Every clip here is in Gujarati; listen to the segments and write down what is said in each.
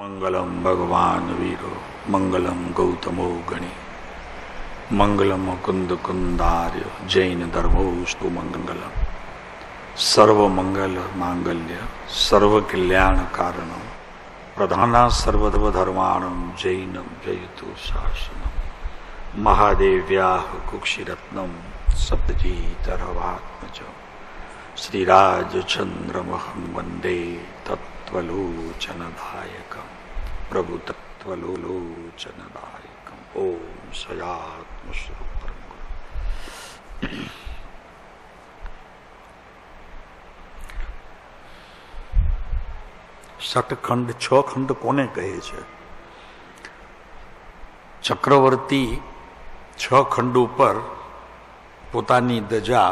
मंगलम भगवान वीरो मंगलम गौतमो गणी मंगलम कुंद कुंदार्य जैन धर्मोस्तु मंगलम सर्व मंगल मांगल्य सर्व कल्याण कारणम प्रधाना सर्वधर्माणम जैनम जयतु शासनम महादेव्याः कुक्षिरत्नम सप्तजीतरवात्मज श्रीराजचंद्रमहं वंदे तत्त्वलोचनदायकं प्रभु तत्त्वलोचनदायकं ओम सयात्मस्वरूपं। सटखंड छ खंड कोने कहे छे? चक्रवर्ती छ खंड पर पोतानी दजा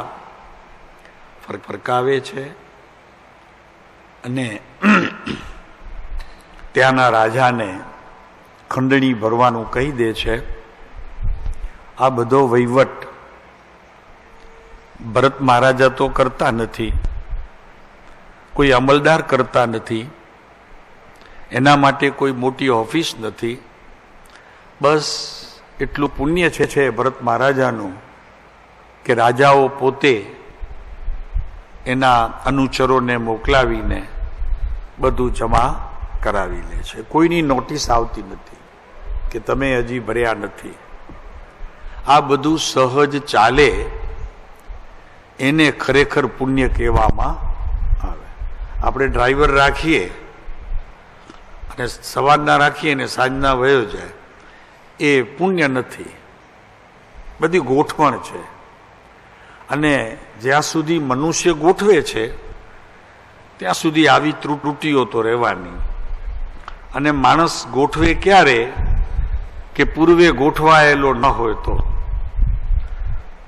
फरकावे छे અને ત્યાંના રાજાને ખંડણી ભરવાનું કહી દે છે. આ બધો વહીવટ ભરત મહારાજા તો કરતા નથી, કોઈ અમલદાર કરતા નથી, એના માટે કોઈ મોટી ઓફિસ નથી. બસ એટલું પુણ્ય છે ભરત મહારાજાનું કે રાજાઓ પોતે એના અનુચરોને મોકલાવીને બધું જમા કરાવી લે છે. કોઈની નોટિસ આવતી નથી કે તમે હજી ભર્યા નથી. આ બધું સહજ ચાલે એને ખરેખર પુણ્ય કહેવામાં આવે. આપણે ડ્રાઈવર રાખીએ અને સવારના રાખીએ ને સાંજના વયો જાય, એ પુણ્ય નથી, બધી ગોઠવણ છે. અને જ્યાં સુધી મનુષ્ય ગોઠવે છે ત્યાં સુધી આવી ત્રુટીઓ તો રહેવાની. અને માણસ ગોઠવે ક્યારે કે પૂર્વે ગોઠવાયેલો ન હોય તો.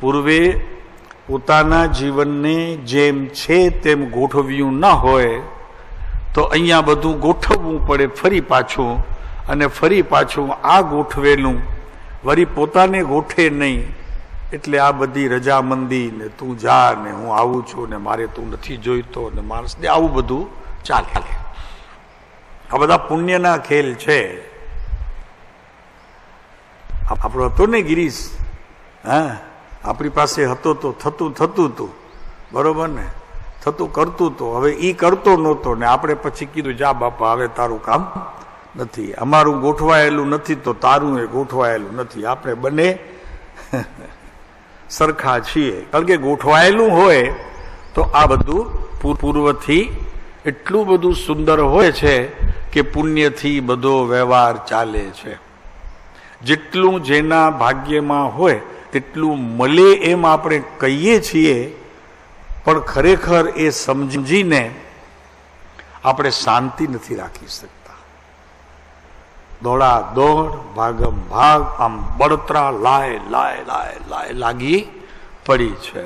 પૂર્વે પોતાના જીવનને જેમ છે તેમ ગોઠવ્યું ન હોય તો અહીંયા બધું ગોઠવવું પડે ફરી પાછું, અને ફરી પાછું આ ગોઠવેલું વળી પોતાને ગોઠે નહીં. એટલે આ બધી રજામંદી ને તું જા ને હું આવું છું ને મારે તું નથી જોઈતો ને માણસને આવું બધું ચાલે. આ બધા પુણ્યના ખેલ છે. આપણો હતો ને ગિરીશ, હા, આપણી પાસે હતો તો થતું હતું, બરોબર ને, થતું કરતું તો. હવે ઈ કરતો નહોતો ને આપણે પછી કીધું જા બાપા હવે તારું કામ નથી, અમારું ગોઠવાયેલું નથી તો તારું એ ગોઠવાયેલું નથી, આપણે બંને સરખા છીએ. કારણ કે ગોઠવાયેલું હોય તો આ બધું પૂર્વથી એટલું બધું સુંદર હોય છે કે પુણ્યથી બધો વ્યવહાર ચાલે છે. જેટલું જેના ભાગ્યમાં હોય તેટલું મળે એમ આપણે કહીએ છીએ, પણ ખરેખર એ સમજીને આપણે શાંતિ નથી રાખી શકતા. દોડા દોડ, ભાગમ ભાગ, આમ બળતરા લાય લાગી પડી છે.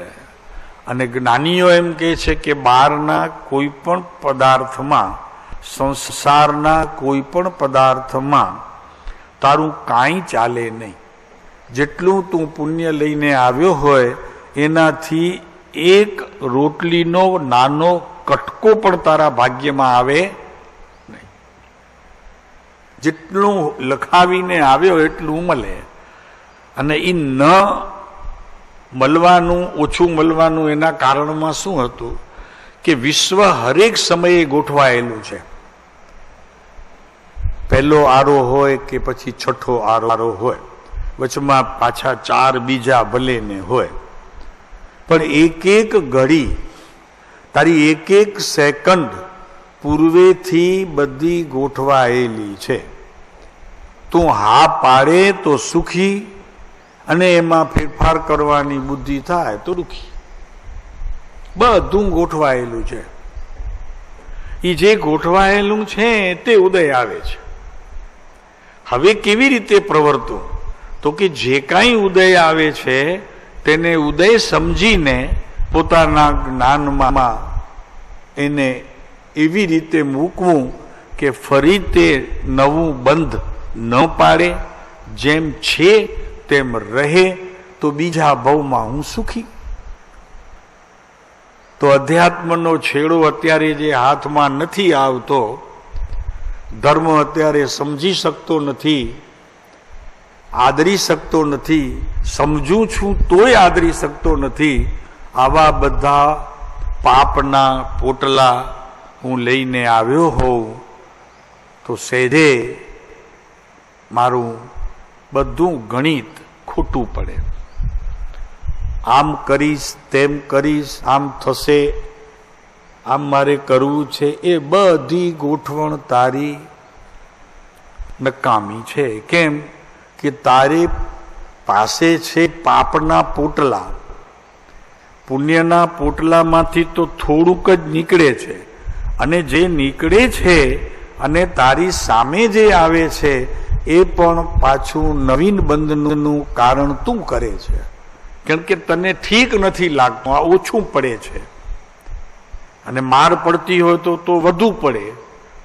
અને જ્ઞાનીઓ એમ કહે છે કે બહારના કોઈ પણ પદાર્થમાં, સંસારના કોઈ પણ પદાર્થમાં તારું કાંઈ ચાલે નહીં. જેટલું તું પુણ્ય લઈને આવ્યો હોય એનાથી એક રોટલીનો નાનો કટકો પણ તારા ભાગ્યમાં આવે. જેટલું લખાવીને આવ્યો એટલું મળે. અને એ ન મળવાનું, ઓછું મળવાનું એના કારણમાં શું હતું કે વિશ્વ હરેક સમયે ગોઠવાયેલું છે. પહેલો આરો હોય કે પછી છઠ્ઠો આરો હોય, વચમાં પાછા 4 બીજા ભલે ને હોય, પણ એક એક ઘડી, તારી એક એક સેકન્ડ પૂર્વેથી બધી ગોઠવાયેલી છે. તું હા પાડે તો સુખી, અને એમાં ફેરફાર કરવાની બુદ્ધિ થાય તો દુઃખી. બધું ગોઠવાયેલું છે. એ જે ગોઠવાયેલું છે તે ઉદય આવે છે. હવે કેવી રીતે પ્રવર્તું? તો કે જે કાંઈ ઉદય આવે છે તેને ઉદય સમજીને પોતાના જ્ઞાનમાં એને એવી રીતે મૂકવું કે ફરી તે નવું બંધ ન પાડે, જેમ છે તેમ રહે, તો બીજા ભવમાં હું સુખી. તો અધ્યાત્મનો છેડો અત્યારે જે હાથમાં નથી આવતો ધર્મ અત્યારે સમજી શકતો નથી, આદરી શકતો નથી, સમજું છું તોય આદરી શકતો નથી. આવા બધા પાપના પોટલા હું લઈને આવ્યો હોઉં તો સહેજે મારું બધું ગણિત ખોટું પડે. આમ કરીશ, તેમ કરીશ, આમ થશે, આમ મારે કરવું છે, એ બધી ગોઠવણ તારી નકામી છે. કેમ કે તારી પાસે છે પાપના પોટલા. પુણ્યના પોટલામાંથી તો થોડુંક જ નીકળે છે, અને જે નીકળે છે અને તારી સામે જે આવે છે એ પણ પાછું નવીન બંધનનું કારણ તું કરે છે. કારણ કે તને ઠીક નથી લાગતું, આ ઓછું પડે છે. અને માર પડતી હોય તો વધુ પડે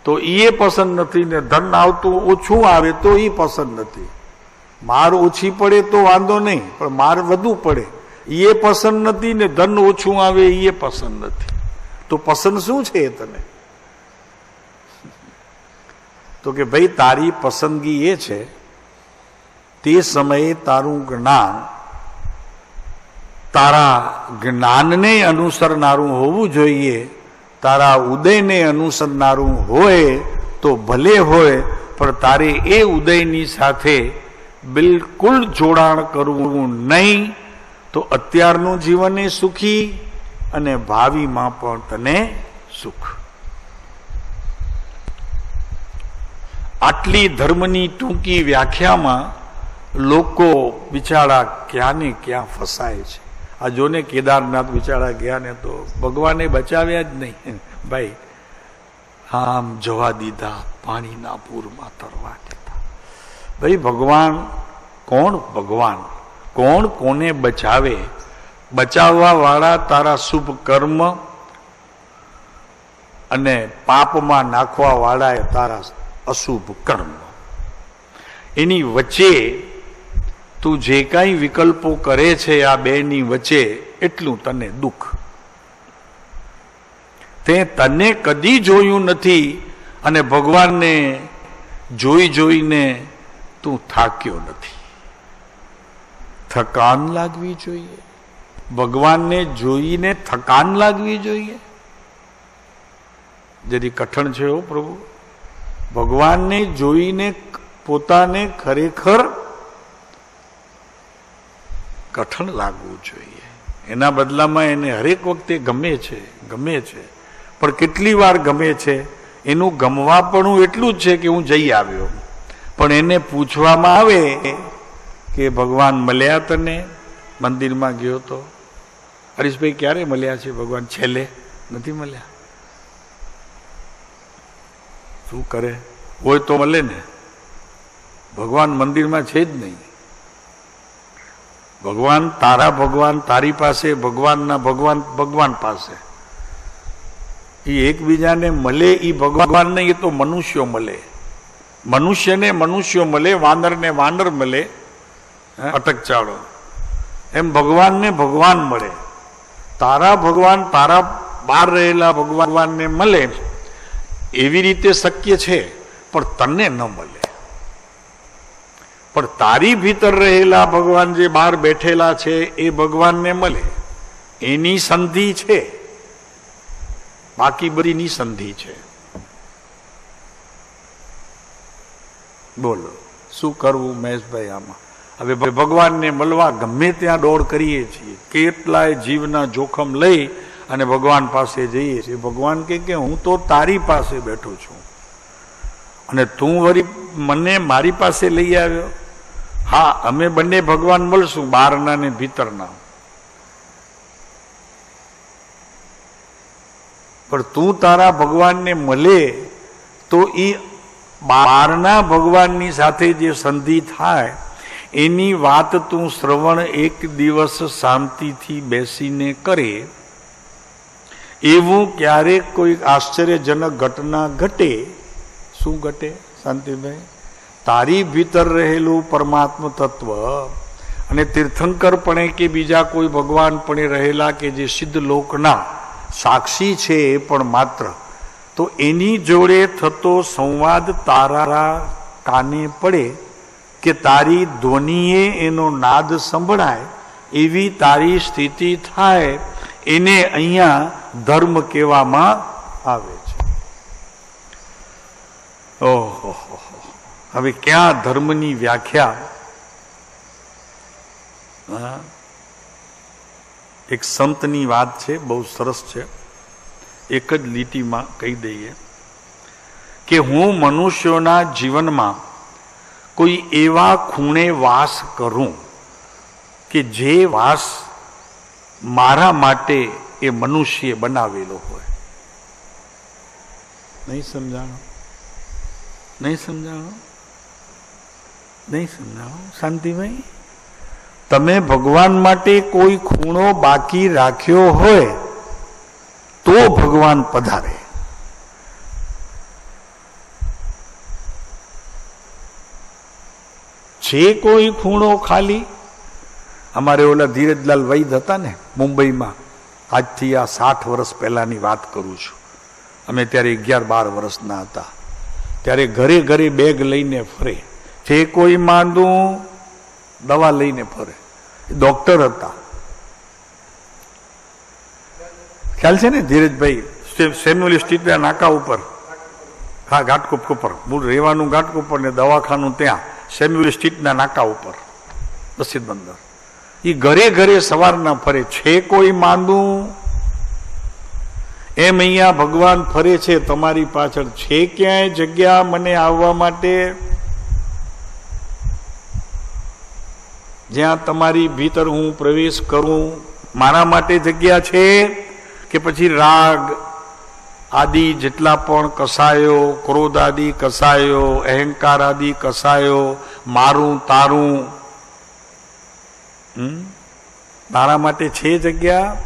તો એ પસંદ નથી, ને ધન આવતું ઓછું આવે તો એ પસંદ નથી. માર ઓછી પડે તો વાંધો નહીં, પણ માર વધુ પડે એ પસંદ નથી, ને ધન ઓછું આવે એ પસંદ નથી. તો પસંદ શું છે તને? તો કે ભાઈ તારી પસંદગી એ છે તે સમયે તારું જ્ઞાન તારા જ્ઞાનને અનુસરનારું હોવું જોઈએ. તારા ઉદયને અનુસરનારું હોય તો ભલે હોય, પણ તારે એ ઉદયની સાથે બિલકુલ જોડાણ કરવું નહીં. તો અત્યારનું જીવન એ સુખી અને ભાવિમાં પણ તને સુખ. આટલી ધર્મની ટૂંકી વ્યાખ્યામાં લોકો બિચારા ક્યાં ને ક્યાં ફસાય છે. આ જોને કેદારનાથ બિચારા ગયા ને તો ભગવાને બચાવ્યા જ નહીં ભાઈ. આમ જવા દીધા, પાણીના પૂરમાં તરવા દીધા. ભાઈ ભગવાન કોણ? ભગવાન કોણ કોને બચાવે? બચાવવા વાળા તારા શુભ કર્મ અને પાપમાં નાખવા વાળા તારા અશુભ કર્મ. એની વચ્ચે તું જે કાંઈ વિકલ્પો કરે છે, આ બેની વચ્ચે એટલું તને દુઃખ. તે તને કદી જોયું નથી અને ભગવાનને જોઈ જોઈને તું થાક્યો નથી. થકાન લાગવી જોઈએ. ભગવાનને જોઈને થકાન લાગવી જોઈએ. જરી કઠણ છે હો પ્રભુ. ભગવાનને જોઈને પોતાને ખરેખર કઠણ લાગવું જોઈએ. એના બદલામાં એને હરેક વખતે ગમે છે, પણ કેટલી વાર ગમે છે? એનું ગમવાપણું એટલું જ છે કે હું જઈ આવ્યો. પણ એને પૂછવામાં આવે કે ભગવાન મળ્યા તને? મંદિરમાં ગયો તો હરીશભાઈ ક્યારે મળ્યા છે ભગવાન? છેલ્લે નથી મળ્યા. શું કરે? હોય તો મળે ને. ભગવાન મંદિરમાં છે જ નહીં. ભગવાન તારા ભગવાન તારી પાસે, ભગવાનના ભગવાન ભગવાન પાસે. એ એકબીજાને મળે એ ભગવાન નહીં, એ તો મનુષ્યો મળે. મનુષ્યને મનુષ્યો મળે, વાનરને વાનર મળે. અટક ચાળો એમ ભગવાનને ભગવાન મળે. તારા ભગવાન તારા બહાર રહેલા ભગવાનને મળે એવી રીતે શક્ય છે, પણ તને ન મળે. પણ તારી ભીતર રહેલા ભગવાન જે બહાર બેઠેલા છે એ ભગવાનને મળે. એની સંધિ છે, બાકી બધીની સંધિ છે. બોલો શું કરવું મહેશભાઈ આમાં? હવે ભગવાનને મળવા ગમે ત્યાં દોડ કરીએ છીએ, કેટલાય જીવના જોખમ લઈ અને ભગવાન પાસે જઈએ છીએ. ભગવાન કે હું તો તારી પાસે બેઠો છું અને તું વળી મને મારી પાસે લઈ આવ્યો. હા, અમે બંને ભગવાન મળશું, બહારના ને ભીતરના. પણ તું તારા ભગવાનને મળે તો એ બહારના ભગવાનની સાથે જે સંધિ થાય એની વાત તું શ્રવણ એક દિવસ શાંતિથી બેસીને કરે. એવું ક્યારેક કોઈ આશ્ચર્યજનક ઘટના ઘટે. શું ઘટે શાંતિભાઈ? તારી ભીતર રહેલું પરમાત્મ તત્વ અને તીર્થંકરપણે કે બીજા કોઈ ભગવાનપણે રહેલા કે જે સિદ્ધ લોકના સાક્ષી છે એ પણ માત્ર તો એની જોડે થતો સંવાદ તારા કાને પડે કે તારી ધ્વનિએ એનો નાદ સંભળાય એવી તારી સ્થિતિ થાય, એને અહીંયા ધર્મ કહેવામાં આવે છે. ઓહો, હવે ક્યાં ધર્મની વ્યાખ્યા? એક સંતની વાત છે, બહુ સરસ છે, એક જ લીટીમાં કહી દઈએ કે હું મનુષ્યોના જીવનમાં કોઈ એવા ખૂણે વાસ કરું કે જે વાસ મારા માટે એ મનુષ્ય બનાવેલો હોય. નહીં સમજાણો? નહીં સમજાણો? નહીં સમજાણો? શાંતિભાઈ, તમે ભગવાન માટે કોઈ ખૂણો બાકી રાખ્યો હોય તો ભગવાન પધારે. છે કોઈ ખૂણો ખાલી? અમારે ઓલા ધીરજલાલ વૈદ હતા ને મુંબઈમાં, આજથી આ 60 વર્ષ પહેલાની વાત કરું છું. અમે ત્યારે 11-12 વર્ષના હતા. ત્યારે ઘરે ઘરે બેગ લઈને ફરે. જે કોઈ માંદું દવા લઈને ફરે. ડોક્ટર હતા. ખ્યાલ છે ને ધીરજભાઈ? સેમ્યુઅલ સ્ટ્રીટના નાકા ઉપર, હા ઘાટકોપ ઉપર, મૂળ રહેવાનું ઘાટકોપ ને દવાખાનું ત્યાં સેમ્યુઅલ સ્ટ્રીટના નાકા ઉપર બસીદ બંદર. એ ઘરે ઘરે સવારના ફરે. છે કોઈ માંદું? એમ અહીંયા ભગવાન ફરે છે તમારી પાછળ. છે ક્યાંય જગ્યા મને આવવા માટે? જ્યાં તમારી ભીતર હું પ્રવેશ કરું, મારા માટે જગ્યા છે? કે પછી રાગ આદિ જેટલા પણ કસાયો, ક્રોધ આદિ કસાયો, અહંકાર આદિ કસાયો, મારું તારું, મારા માટે છે જગ્યા?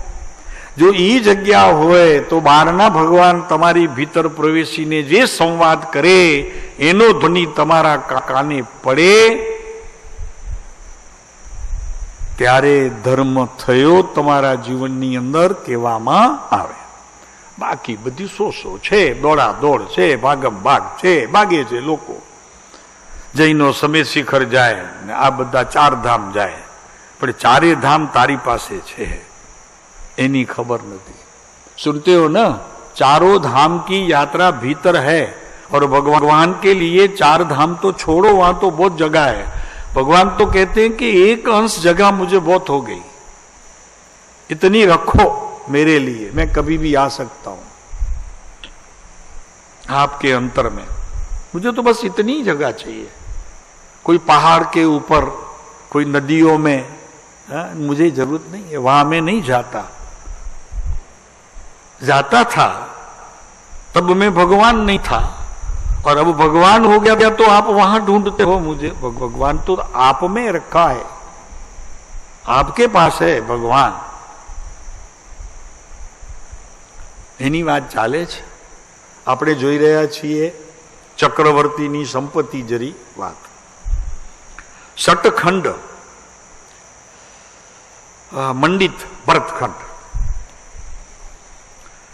જો એ જગ્યા હોય તો બહારના ભગવાન તમારી ભીતર પ્રવેશીને જે સંવાદ કરે એનો ધ્વનિ તમારા કાને પડે ત્યારે ધર્મ થયો તમારા જીવનની અંદર કહેવામાં આવે. બાકી બધી શોષો છે, દોડા દોડ છે, ભાગમ ભાગ છે, ભાગે છે લોકો. જૈનો સમેત શિખર જાય ને આ બધા 4 ધામ જાય, પણ 4 ધામ તારી પાસે છે એની ખબર નથી. सुनते हो ना, 4 धाम की यात्रा भीतर है और भगवान के लिए 4 धाम तो छोड़ो, वहां तो बहुत जगह है. भगवान तो कहते हैं कि एक अंश जगह मुझे बहुत हो गई, इतनी रखो मेरे लिए, मैं कभी भी आ सकता हूं आपके अंतर में. मुझे तो बस इतनी जगह चाहिए. कोई पहाड़ के ऊपर, कोई नदियों में, मुझे जरूरत नहीं है. वहां मैं नहीं जाता. जाता था तब मैं भगवान नहीं था, और अब भगवान हो गया तो आप वहां ढूंढते हो मुझे. भगवान तो आप में रखा है, आपके पास है भगवान. એની વાત ચાલે છે. આપણે જોઈ રહ્યા છીએ ચક્રવર્તીની સંપત્તિ જરી વાત. શતખંડ મંડિત ભરતખંડ,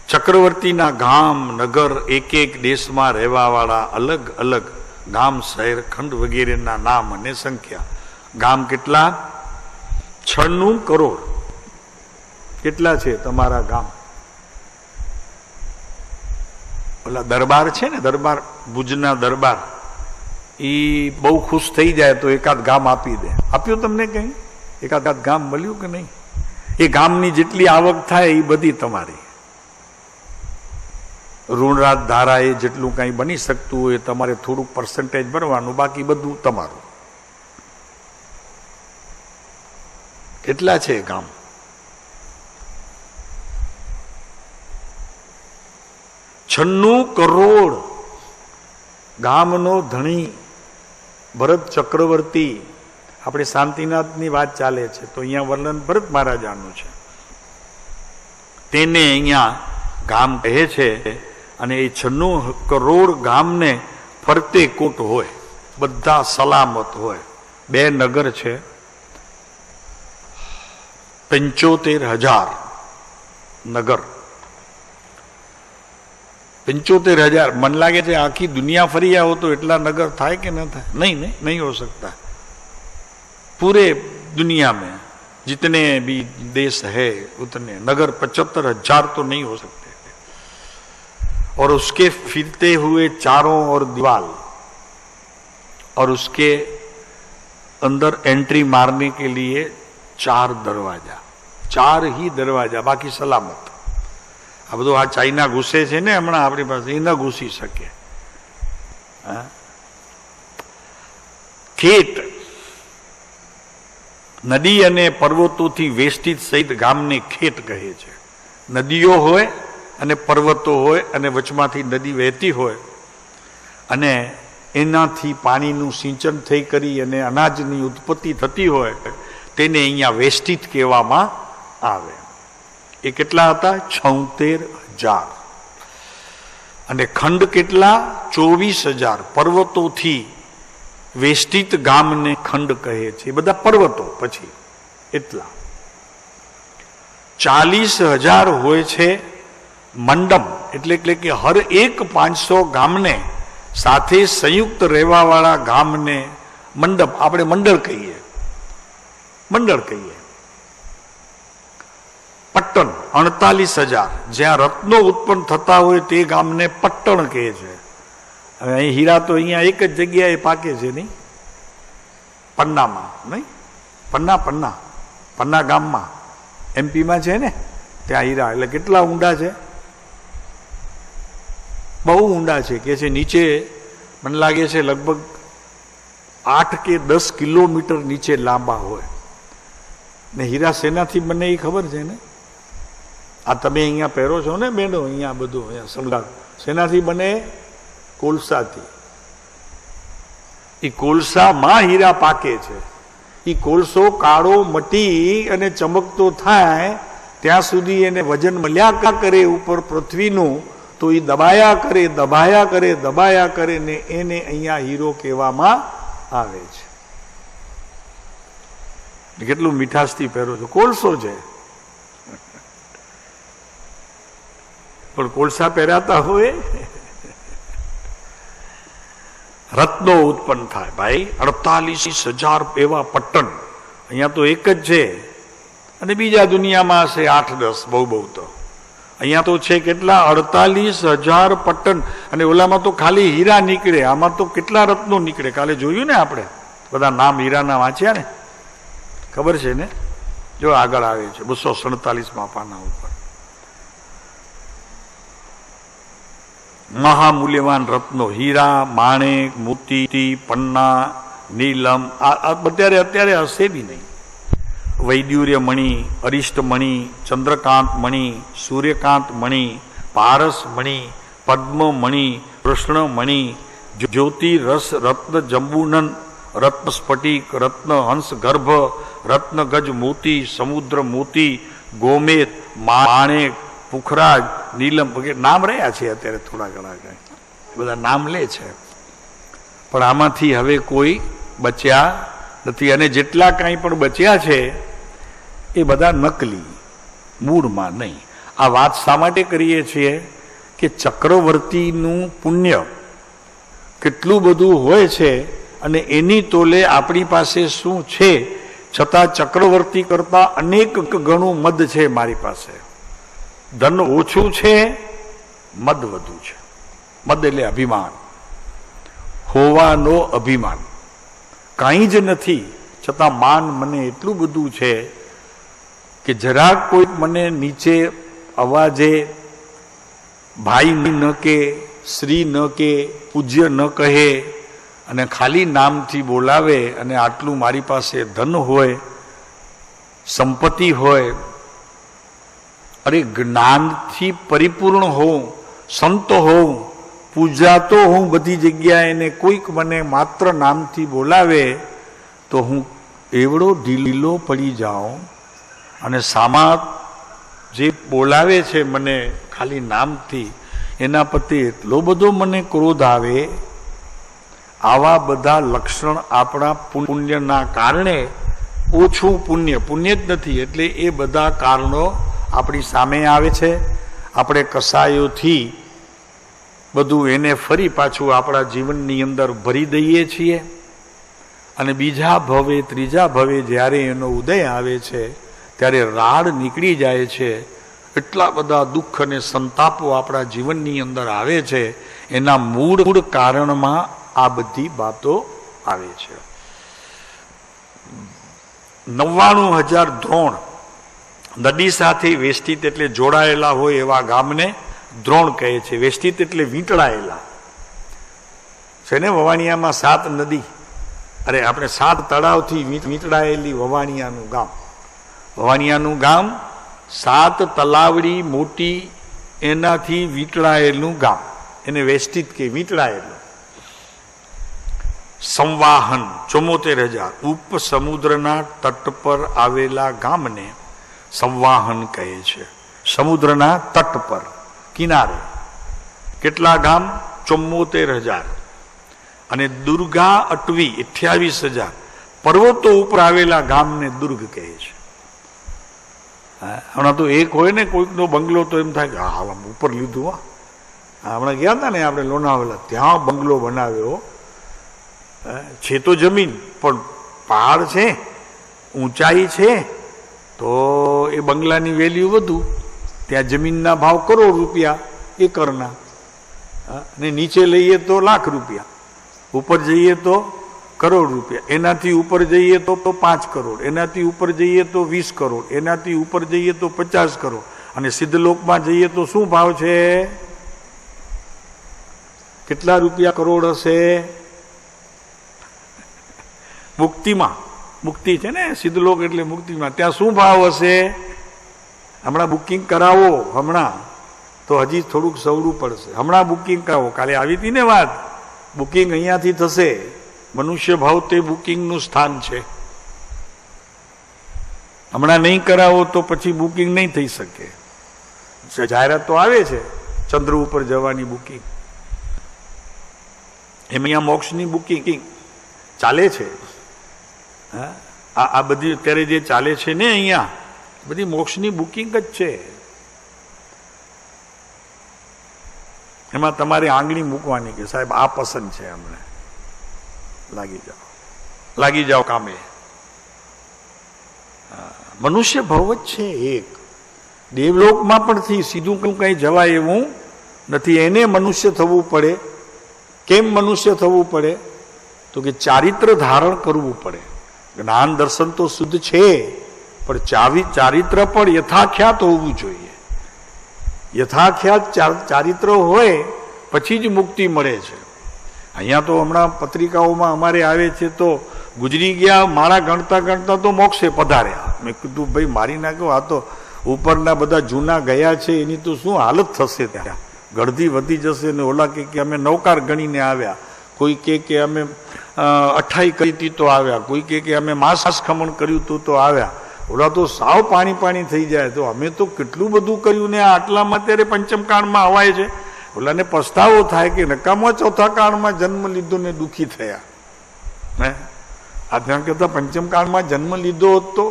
ચક્રવર્તીના ગામ નગર, એક એક દેશમાં રહેવાવાળા અલગ અલગ ગામ, શહેર, ખંડ વગેરેના નામ અને સંખ્યા. ગામ કેટલા? 96 કરોડ. કેટલા છે તમારા ગામ? ઓલા દરબાર છે ને, દરબાર, ભુજના દરબાર, એ બહુ ખુશ થઈ જાય તો એકાદ ગામ આપી દે. આપ્યું તમને કઈ? એકાદ ગામ મળ્યું કે નહીં? એ ગામની જેટલી આવક થાય એ બધી તમારી. ઋણરાજ ધારા એ જેટલું કંઈ બની શકતું હોય તમારે થોડુંક પર્સન્ટેજ ભરવાનું, બાકી બધું તમારું. કેટલા છે ગામ? છન્નું કરોડ. ગામનો ધણી ભરત ચક્રવર્તી. આપણે શાંતિનાથની વાત ચાલે છે તો અહીંયા વર્ણન ભરત મહારાજાનું છે. તેને અહીંયા ગામ કહે છે. અને એ 96 કરોડ ગામને ફરતે કોટ હોય, બધા સલામત હોય. 2 નગર છે, 75,000 નગર. 75,000 मन लागे છે આખી दुनिया फरी आओ तो इतना नगर થાય કે न થાય? नहीं हो सकता। पूरे दुनिया में जितने भी देश है उतने नगर 75,000 तो नहीं हो सकते। और उसके फिरते हुए चारों ओर दीवार और उसके अंदर एंट्री मारने के लिए 4 दरवाजा, 4 ही दरवाजा, बाकी सलामत। आ બધું આ ચાઇના ઘૂસે છે ને હમણાં આપણી પાસે, એ ન ઘૂસી શકે। ખેત નદી અને પર્વતોથી વેષ્ટિત સહિત ગામને ખેત કહે છે। નદીઓ હોય અને પર્વતો હોય અને વચમાંથી નદી વહેતી હોય અને એનાથી પાણીનું સિંચન થઈ કરી અને અનાજની ઉત્પત્તિ થતી હોય તેને અહીંયા વેષ્ટિત કહેવામાં આવે। એ કેટલા હતા? 76,000। અને ખંડ કેટલા? 24,000। પર્વતોથી વેષ્ટિત ગામને ખંડ કહે છે। એ બધા પર્વતો પછી એટલા 40,000 હોય છે મંડપ, એટલે કે હર એક 500 ગામને સાથે સંયુક્ત રહેવાવાળા ગામને મંડપ, આપણે મંડળ કહીએ। પટ્ટણ 48,000, જ્યાં રત્નો ઉત્પન્ન થતા હોય તે ગામને પટ્ટણ કહે છે। હવે અહીં હીરા તો અહીંયા એક જ જગ્યાએ પાકે છે, નહીં? પન્નામાં, નહીં? પન્ના ગામમાં એમપીમાં છે ને, ત્યાં હીરા એટલે કેટલા ઊંડા છે? બહુ ઊંડા છે કે છે। નીચે મને લાગે છે લગભગ 8 કે 10 કિલોમીટર નીચે લાંબા હોય ને। હીરા શેનાથી બને એ ખબર છે ને? આ તમે અહીંયા પહેરો છો ને બેનો, અહીંયા બધું અહીંયા શણગાર શેનાથી બને? કોલસાથી। એ કોલસામાં હીરા પાકે છે। એ કોલસો કાળો મટી અને ચમકતો થાય ત્યાં સુધી એને વજન મળ્યા કરે ઉપર પૃથ્વીનું, તો એ દબાયા કરે ને એને અહીંયા હીરો કહેવામાં આવે છે। કેટલું મીઠાશથી પહેરો છો? કોલસો છે, પણ કોલસા પહેરાતા હોય રત્નો ઉત્પન્ન થાય ભાઈ। 48,000 એવા પટ્ટણ અહીંયા તો એક જ છે, અને બીજા દુનિયામાં હશે 8-10 બહુ તો। અહીંયા તો છે કેટલા? 48,000 પટ્ટણ। અને ઓલામાં તો ખાલી હીરા નીકળે, આમાં તો કેટલા રત્નો નીકળે? કાલે જોયું ને આપણે બધા નામ હીરાના વાંચ્યા ને, ખબર છે ને? જો આગળ આવે છે 247માં પાના ઉપર। મહામૂલ્યવાન રત્નો હીરા, માણેક, મોતી, પન્ના, નીલમ અત્યારે હશે બી નહીં। વૈડ્યુર્ય મણિ, અરિષ્ટ મણિ, ચંદ્રકાંત મણિ, સૂર્યકાંત મણિ, પારસ મણિ, પદ્મ મણિ, કૃષ્ણ મણિ, જ્યોતિ રસ રત્ન જંબુનન, રત્ન સ્ફટિક, રત્ન હંસ ગર્ભ, રત્ન ગજ મોતી, સમુદ્ર મોતી, ગોમેત, માણેક, પુખરાજ, નીલમ વગેરે નામ રહ્યા છે અત્યારે થોડા ઘણા બધા નામ લે છે, પણ આમાંથી હવે કોઈ બચ્યા નથી। અને જેટલા કાંઈ પણ બચ્યા છે એ બધા નકલી, મૂળમાં નહીં। આ વાત શા માટે કરીએ છીએ કે ચક્રવર્તીનું પુણ્ય કેટલું બધું હોય છે અને એની તોલે આપણી પાસે શું છે, છતાં ચક્રવર્તી કરતા અનેક ગણું મદ છે મારી પાસે। ધન ઓછું છે, મદ વધુ છે। મદ એટલે અભિમાન, હોવાનો અભિમાન। કાંઈ જ નથી છતાં માન મને એટલું બધું છે કે જરાક કોઈ મને નીચે અવાજે ભાઈ ન કે, શ્રી ન કે, પૂજ્ય ન કહે અને ખાલી નામથી બોલાવે અને આટલું મારી પાસે ધન હોય, સંપત્તિ હોય, અરે જ્ઞાનથી પરિપૂર્ણ હોઉં, સંત હોઉં, પૂજાતો હું બધી જગ્યાએ, ને કોઈક મને માત્ર નામથી બોલાવે તો હું એવડો ઢીલો પડી જાઉં અને સામા જે બોલાવે છે મને ખાલી નામથી એના પ્રત્યે એટલો બધો મને ક્રોધ આવે। આવા બધા લક્ષણ આપણા પુણ્યના કારણે, ઓછું પુણ્ય જ નથી એટલે એ બધા કારણો આપણી સામે આવે છે। આપણે કસાયોથી બધું એને ફરી પાછું આપણા જીવનની અંદર ભરી દઈએ છીએ અને બીજા ભવે ત્રીજા ભવે જ્યારે એનો ઉદય આવે છે ત્યારે રાડ નીકળી જાય છે. એટલા બધા દુઃખ અને સંતાપો આપણા જીવનની અંદર આવે છે. એના મૂળ કારણમાં આ બધી બાબતો આવે છે. 99,000 દ્રોણ નદી સાથે વેષ્ટિત એટલે જોડાયેલા હોય એવા ગામને દ્રોણ કહે છે. વેષ્ટિત એટલે વીંટળાયેલા છે ને. વવાણિયામાં 7 નદી, અરે આપણે 7 તળાવથી વીંટળાયેલી વવાણિયાનું ગામ. વવાણિયાનું ગામ 7 તલાવડી મોટી એનાથી વીંટળાયેલું ગામ, એને વેષ્ટિત કે વીંટળાયેલું. સંવાહન 74,000 ઉપસમુદ્રના તટ પર આવેલા ગામને સંવાહન કહે છે. સમુદ્રના તટ પર કિનારે કેટલા ગામ? 74,000. અને દુર્ગા અટવી 28,000 પર્વતો ઉપર આવેલા ગામને દુર્ગ કહે છે. હમણાં તો એક હોય ને કોઈકનો બંગલો તો એમ થાય કે હા ઉપર લીધું. હમણાં ગયા હતા ને આપણે લોનાવાલા, ત્યાં બંગલો બનાવ્યો છે. તો જમીન પણ પહાડ છે, ઊંચાઈ છે, તો એ બંગલાની વેલ્યુ વધુ. ત્યાં જમીનના ભાવ કરોડ રૂપિયા એકરના, ને નીચે લઈએ તો લાખ રૂપિયા, ઉપર જઈએ તો કરોડ રૂપિયા, એનાથી ઉપર જઈએ તો 5 કરોડ, એનાથી ઉપર જઈએ તો 20 કરોડ, એનાથી ઉપર જઈએ તો 50 કરોડ, અને સિદ્ધલોકમાં જઈએ તો શું ભાવ છે? કેટલા રૂપિયા કરોડ હશે? મુક્તિમાં, મુક્તિ છે ને સિદ્ધલોક એટલે મુક્તિમાં, ત્યાં શું ભાવ હશે? હમણાં બુકિંગ કરાવો, હમણાં તો હજી થોડુંક સવડું પડશે. હમણાં બુકિંગ કરાવો. કાલે આવી હતી ને વાત, બુકિંગ અહીંયાથી થશે. મનુષ્ય ભાવ તે બુકિંગનું સ્થાન છે. હમણાં નહીં કરાવો તો પછી બુકિંગ નહીં થઈ શકે. જાહેરાત તો આવે છે ચંદ્ર ઉપર જવાની બુકિંગ, એમ અહીંયા મોક્ષની બુકિંગ ચાલે છે. આ બધી અત્યારે જે ચાલે છે ને અહીંયા બધી મોક્ષની બુકિંગ જ છે. એમાં તમારે આંગળી મૂકવાની કે સાહેબ આ પસંદ છે, અમને લાગી જાઓ કામે. મનુષ્ય ભવ જ છે એક. દેવલોકમાં પણ થી સીધું કઈ જવાય એવું નથી. એને મનુષ્ય થવું પડે. કેમ મનુષ્ય થવું પડે? તો કે ચારિત્ર ધારણ કરવું પડે. જ્ઞાન દર્શન તો શુદ્ધ છે, પણ ચારિત્ર પણ યથાખ્યાત હોવું જોઈએ. યથાખ્યાત ચારિત્ર હોય પછી જ મુક્તિ મળે છે. અહીંયા તો હમણાં પત્રિકાઓમાં અમારે આવે છે તો ગુજરી ગયા માળા ગણતા ગણતા તો મોક્ષે પધાર્યા. મેં કીધું ભાઈ મારી નાખ્યો, આ તો ઉપરના બધા જૂના ગયા છે એની તો શું હાલત થશે? ત્યાં ગળધી વધી જશે. ને ઓલા કે અમે નૌકાર ગણીને આવ્યા, કોઈ કે અમે 28 કરી હતી તો આવ્યા, કોઈ કે અમે માસ ખમણ કર્યું હતું તો આવ્યા. ઓલા તો સાવ પાણી થઈ જાય. તો અમે તો કેટલું બધું કર્યું ને આટલામાં અત્યારે પંચમકાળમાં હવાય છે. ઓલાને પસ્તાવો થાય કે નકામો ચોથા કાળમાં જન્મ લીધો ને દુઃખી થયા. હે આ ધ્યાન કરતા પંચમકાળમાં જન્મ લીધો હોત તો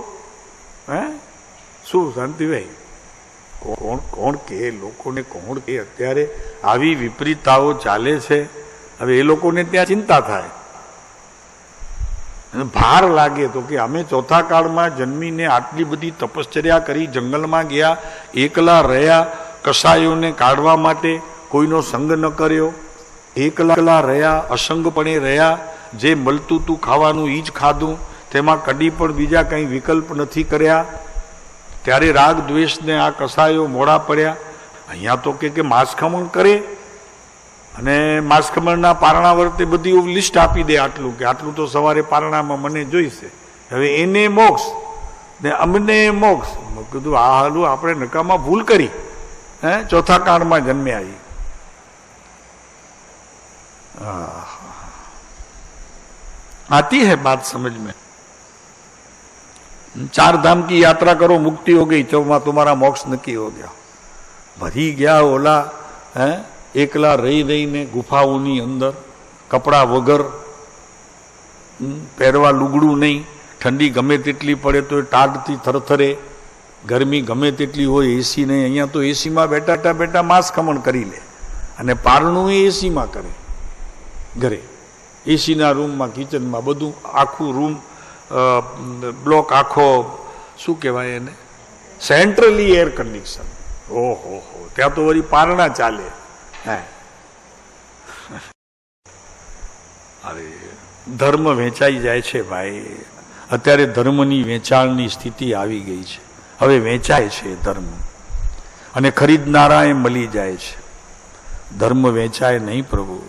શું શાંતિભાઈ? કોણ કે લોકોને કોણ કે અત્યારે આવી વિપરીતતાઓ ચાલે છે. હવે એ લોકોને ત્યાં ચિંતા થાય, ભાર લાગે તો કે અમે ચોથા કાળમાં જન્મીને આટલી બધી તપશ્ચર્યા કરી, જંગલમાં ગયા, એકલા રહ્યા, કસાયોને કાઢવા માટે કોઈનો સંગ ન કર્યો, એકલા રહ્યા, અસંગપણે રહ્યા, જે મળતું તું ખાવાનું એ જ ખાધું, તેમાં કદી પણ બીજા કંઈ વિકલ્પ નથી કર્યા. ત્યારે રાગ દ્વેષને આ કસાયો મોડા પડ્યા. અહીંયા તો કે માંસખમણ કરે અને માંસખમણના પારણા વર્તે બધી લિસ્ટ આપી દે, આટલું કે આટલું તો સવારે પારણામાં મને જોઈશે. હવે એને મોક્ષ ને અમને મોક્ષ. મેં કીધું આ હાલું આપણે નકામાં ભૂલ કરી. ચોથા કાળમાં જન્મ્યા. आती है बात समझ में? 4 धाम की यात्रा करो, मुक्ति हो गई, चौमा तुम्हारा मोक्ष नक्की हो गया. भरी गया ओला एकला रही गुफाओनी अंदर, कपड़ा वगर, પહેરવા લુગડું નહીં, ઠંડી ગમે તેટલી પડે તો ટાઢથી થરથરે, ગરમી ગમે તેટલી હોય, એસી નહીં. અહીંયા તો એસીમાં બેઠા માંસ ખમણ કરી લે. અને પારણું એ એસીમાં કરે ઘરે, એસીના રૂમમાં, કિચનમાં, બધું આખું રૂમ બ્લોક આખો, શું કહેવાય એને, સેન્ટ્રલી એર કન્ડિશન. ઓહો હો, ત્યાં તો વળી પારણા ચાલે. હે અરે ધર્મ વેચાઈ જાય છે ભાઈ. અત્યારે ધર્મની વેચાણની સ્થિતિ આવી ગઈ છે. હવે વેચાય છે ધર્મ, અને ખરીદનારા એ મળી જાય છે. ધર્મ વેચાય નહીં પ્રભુ.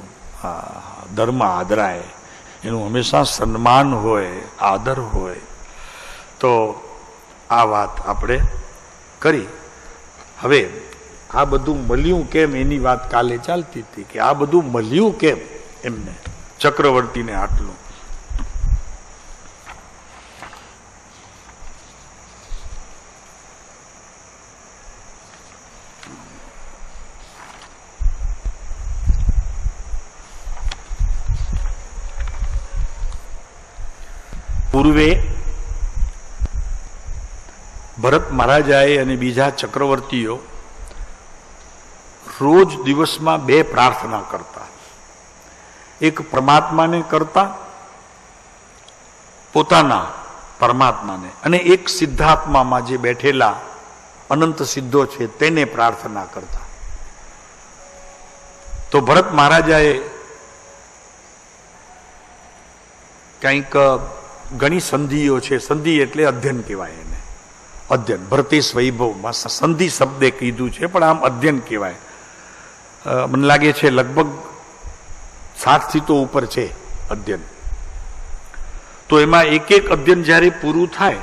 હા, ધર્મ આદરાય, એનું હંમેશા સન્માન હોય, આદર હોય. તો આ વાત આપણે કરી. હવે આ બધું મળ્યું કેમ એની વાત કાલે ચાલતી હતી, કે આ બધું મળ્યું કેમ એમને ચક્રવર્તીને આટલું. પૂર્વે ભરત મહારાજાએ અને બીજા ચક્રવર્તીઓ રોજ દિવસમાં 2 પ્રાર્થના કરતા. એક પરમાત્માને કરતા, પોતાના પરમાત્માને, અને એક સિદ્ધાત્મામાં જે બેઠેલા અનંત સિદ્ધો છે તેને પ્રાર્થના કરતા. તો ભરત મહારાજાએ કંઈક ઘણી સંધિઓ છે, સંધિ એટલે અધ્યયન કહેવાય એને, અધ્યયન. ભરતેશ વૈભવમાં સંધિ શબ્દે કીધું છે, પણ આમ અધ્યયન કહેવાય. મને લાગે છે લગભગ 60 થી તો ઉપર છે અધ્યયન. તો એમાં એક એક અધ્યયન જ્યારે પૂરું થાય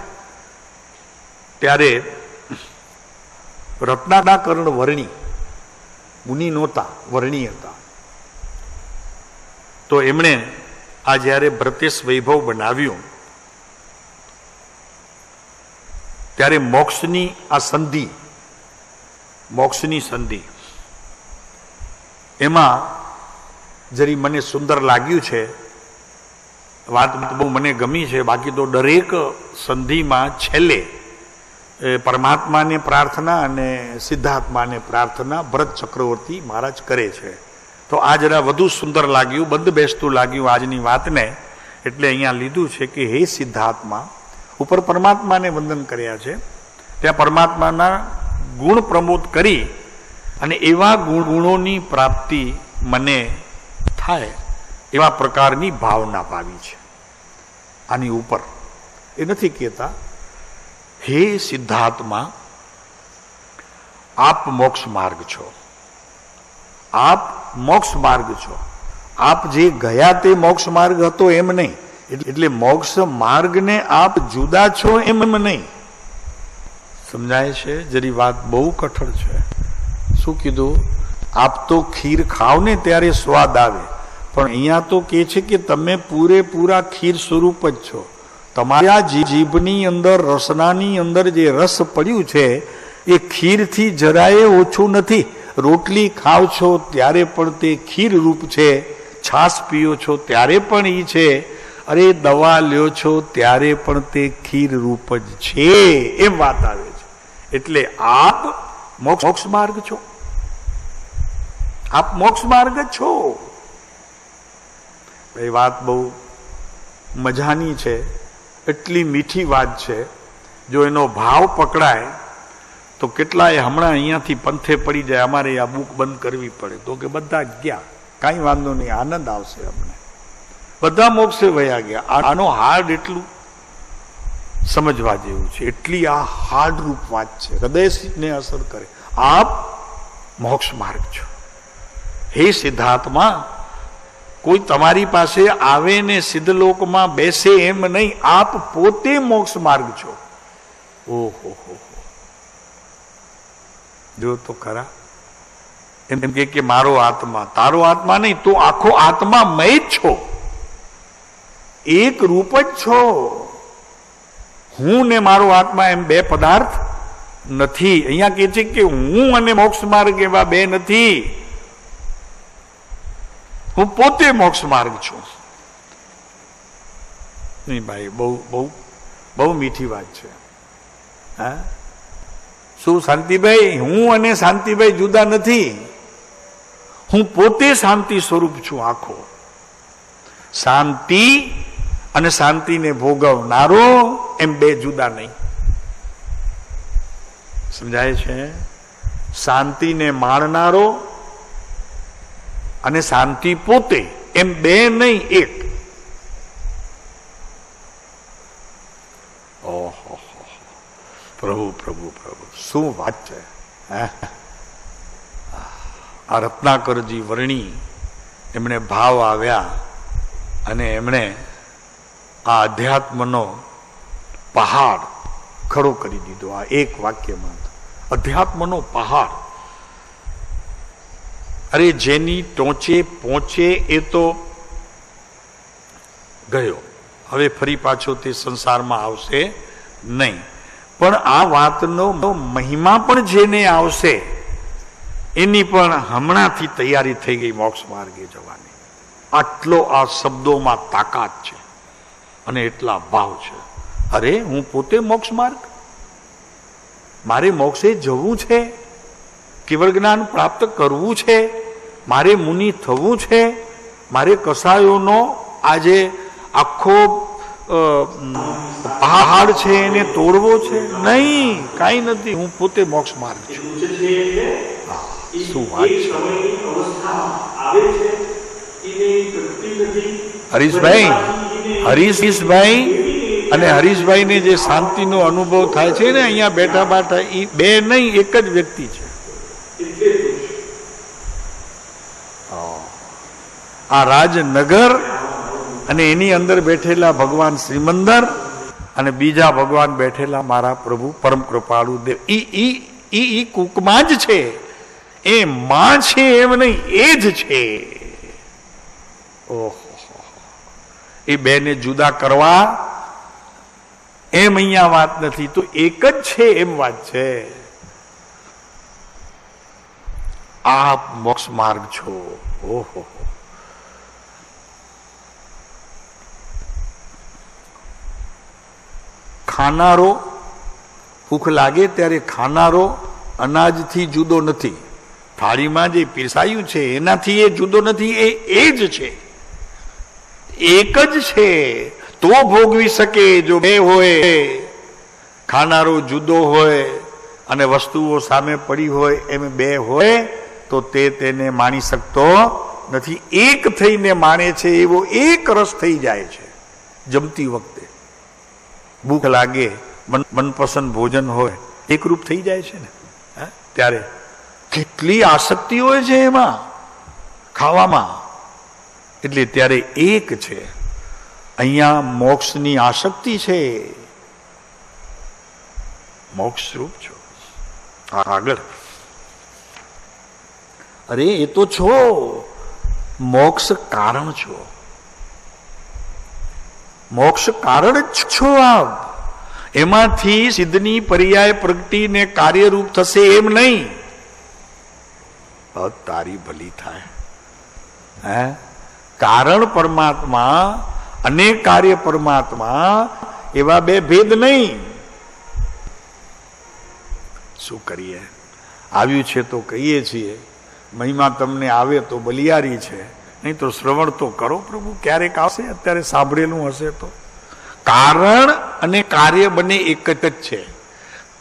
ત્યારે રત્નાકર્ણ વર્ણી મુનિ નહોતા, વર્ણી હતા. તો એમણે આ જ્યારે ભરતેશ વૈભવ બનાવ્યું ત્યારે મોક્ષની આ સંધિ, મોક્ષની સંધિ એમાં જરી મને સુંદર લાગ્યું છે. વાત બહુ મને ગમી છે. બાકી તો દરેક સંધિમાં છેલ્લે પરમાત્માને પ્રાર્થના અને સિદ્ધાત્માને પ્રાર્થના ભરત ચક્રવર્તી મહારાજ કરે છે. તો આ જરા વધુ સુંદર લાગ્યું, બંધ બેસતું લાગ્યું આજની વાતને, એટલે અહીંયા લીધું છે કે હે સિદ્ધાત્મા, ઉપર પરમાત્માને વંદન કર્યા છે, ત્યાં પરમાત્માના ગુણ પ્રમોદ કરી અને એવા ગુણોની પ્રાપ્તિ મને થાય એવા પ્રકારની ભાવના પાવી છે. આની ઉપર એ નથી કહેતા હે સિદ્ધાત્મા, આપ મોક્ષ માર્ગ છો, આપ મોક્ષ માર્ગ છો. આપ જે ગયા તે મોક્ષ માર્ગ હતો એમ નહીં, એટલે મોક્ષ માર્ગને આપ જુદા છો એમ નહીં. સમજાય છે? જરી વાત બહુ કઠણ છે. શું કીધું? આપ તો ખીર ખાવ ને ત્યારે સ્વાદ આવે, પણ અહીંયા તો કે છે કે તમે પૂરેપૂરા ખીર સ્વરૂપ જ છો. તમારા જીભની અંદર, રસનાની અંદર જે રસ પડ્યું છે એ ખીરથી જરાય ઓછું નથી. રોટલી ખાવ છો ત્યારે પણ તે ખીર રૂપ છે, છાશ પીઓ છો ત્યારે પણ એ છે, અરે દવા લ્યો છો ત્યારે પણ તે ખીર રૂપ જ છે, એમ વાત આવે છે. એટલે આપ મોક્ષ માર્ગ છો, આપ મોક્ષ માર્ગ જ છો. એ વાત બહુ મજાની છે, એટલી મીઠી વાત છે. જો એનો ભાવ પકડાય તો કેટલાય હમણાં અહીંયાથી પંથે પડી જાય, અમારે આ બુક બંધ કરવી પડે. તો કે બધા ગયા, કાંઈ વાંધો નહીં, આનંદ આવશે અમને, બધા મોક્ષે વયા ગયા. આનો હાર્ડ એટલું સમજવા જેવું છે, એટલી આ હાર્ડ રૂપ વાત છે, હૃદયને અસર કરે. આપ મોક્ષ માર્ગ છો. હે સિદ્ધાત્મા, કોઈ તમારી પાસે આવે ને સિદ્ધલોકમાં બેસે એમ નહીં, આપ પોતે મોક્ષ માર્ગ છો. ઓહો હો, જો તો ખરા. એમ કે મારો આત્મા, તારો આત્મા નહીં, તો આખો આત્મા મય જ છો, એક રૂપ જ છો. હું ને મારો આત્મા એમ બે પદાર્થ નથી. અહીંયા કે છે કે હું અને મોક્ષ માર્ગ એવા બે નથી, હું પોતે મોક્ષ માર્ગ છું. નહીં ભાઈ, બહુ બહુ બહુ મીઠી વાત છે. હા, શું શાંતિભાઈ? હું અને શાંતિભાઈ જુદા નથી. હું પોતે શાંતિ સ્વરૂપ છું આખો. શાંતિ અને શાંતિને ભોગવનારો એમ બે જુદા નહીં. સમજાય છે? શાંતિને માણનારો અને શાંતિ પોતે એમ બે નહીં, એક. ઓહો, પ્રભુ પ્રભુ પ્રભુ, શું વાત છે! આ રત્નાકરજી વર્ણી એમણે ભાવ આવ્યા અને એમણે આ અધ્યાત્મનો પહાડ ખડો કરી દીધો. આ એક વાક્યમાં અધ્યાત્મનો પહાડ. અરે જેની ટોચે પહોંચે એ તો ગયો, હવે ફરી પાછો તે સંસારમાં આવશે નહીં. પણ આ વાતનો મહિમા પણ જેને આવશે એની પણ હમણાંથી તૈયારી થઈ ગઈ મોક્ષ માર્ગે જવાની. આટલો આ શબ્દોમાં તાકાત છે અને એટલા ભાવ છે. અરે હું પોતે મોક્ષ માર્ગ, મારે મોક્ષે જવું છે, કેવળ જ્ઞાન પ્રાપ્ત કરવું છે, મારે મુનિ થવું છે, મારે કસાયોનો આજે આખો પહાડ છે એને તોડવો છે? નહીં, કાંઈ નથી. હું પોતે મોક્ષ માર્ગ છું. શું વાત છે હરીશભાઈ! હરીશભાઈ અને હરીશભાઈને જે શાંતિનો અનુભવ થાય છે ને અહીંયા બેઠા બેઠા, એ બે નહીં, એક જ વ્યક્તિ છે. આ રાજનગર અને એની અંદર બેઠેલા ભગવાન શ્રીમંદર અને બીજા ભગવાન બેઠેલા મારા પ્રભુ પરમ કૃપાળુ દેવ, ઈ કુકમાં જ છે. એ માં છે એમ નહીં, એ જ છે. ઓહો, એ બેને જુદા કરવા એમ અહીંયા વાત નથી, તો એક જ છે એમ વાત છે. આપ મોક્ષ માર્ગ છો. ઓહો, ખાનારો ભૂખ લાગે ત્યારે ખાનારો અનાજથી જુદો નથી. થાળીમાં જે પીરસાયું છે એનાથી એ જુદો નથી, એ જ છે, એક જ છે. તો ભોગવી શકે. જો બે હોય, ખાનારો જુદો હોય અને વસ્તુઓ સામે પડી હોય એમ બે હોય તો તેને માણી શકતો નથી. એક થઈને માણે છે એવો એક રસ થઈ જાય છે. જમતી વખતે ભૂખ લાગે, મનપસંદ ભોજન હોય, એકરૂપ થઈ જાય છે ને. ત્યારે કેટલી આસક્તિ હોય છે એમાં, ખાવામાં. એટલે ત્યારે એક છે. અહીંયા મોક્ષની આસક્તિ છે. મોક્ષ રૂપ છો. આગળ, અરે એ તો છો, મોક્ષ કારણ છો. મોક્ષ કારણ જ છો આપ. એમાંથી સિદ્ધની પર્યાય પ્રગટીને કાર્યરૂપ થશે એમ નહીં. તારી ભલી થાય. કારણ પરમાત્મા અને કાર્ય પરમાત્મા એવા બે ભેદ નહીં. શું કરીએ? આવ્યું છે તો કહીએ છીએ. મહિમા તમને આવે તો બલિયારી છે, નહીં તો શ્રવણ તો કરો. પ્રભુ ક્યારેક આવશે, અત્યારે સાંભળેલું હશે તો. કારણ અને કાર્ય બંને એક જ છે.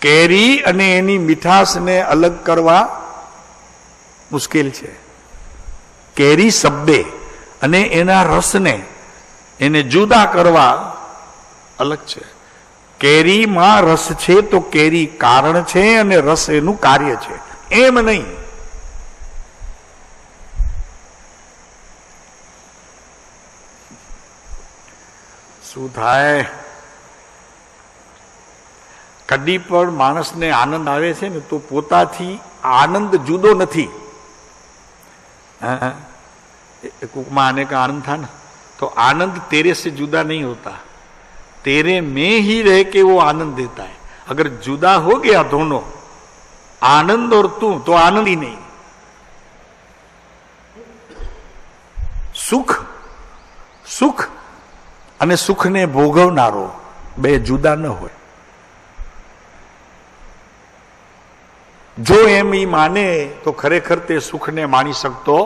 કેરી અને એની મીઠાશને અલગ કરવા મુશ્કેલ છે. કેરી શબ્દે અને એના રસને એને જુદા કરવા અલગ છે. કેરીમાં રસ છે તો કેરી કારણ છે અને રસ એનું કાર્ય છે, એમ નહીં. શું થાય? કદી પણ માણસને આનંદ આવે છે ને તો પોતાથી આનંદ જુદો નથી. કુકમાં આને का आनंद था ना, तो आनंद तेरे से जुदा नहीं होता, तेरे में ही रह के वो आनंद देता है. अगर जुदा हो गया दोनों, आनंद और तू, तो आनंद ही नहीं. सुख सुख અને સુખને ભોગવનારો બે જુદા ન હોય. જો એમ ઈ માને તો ખરેખર તે સુખને માણી શકતો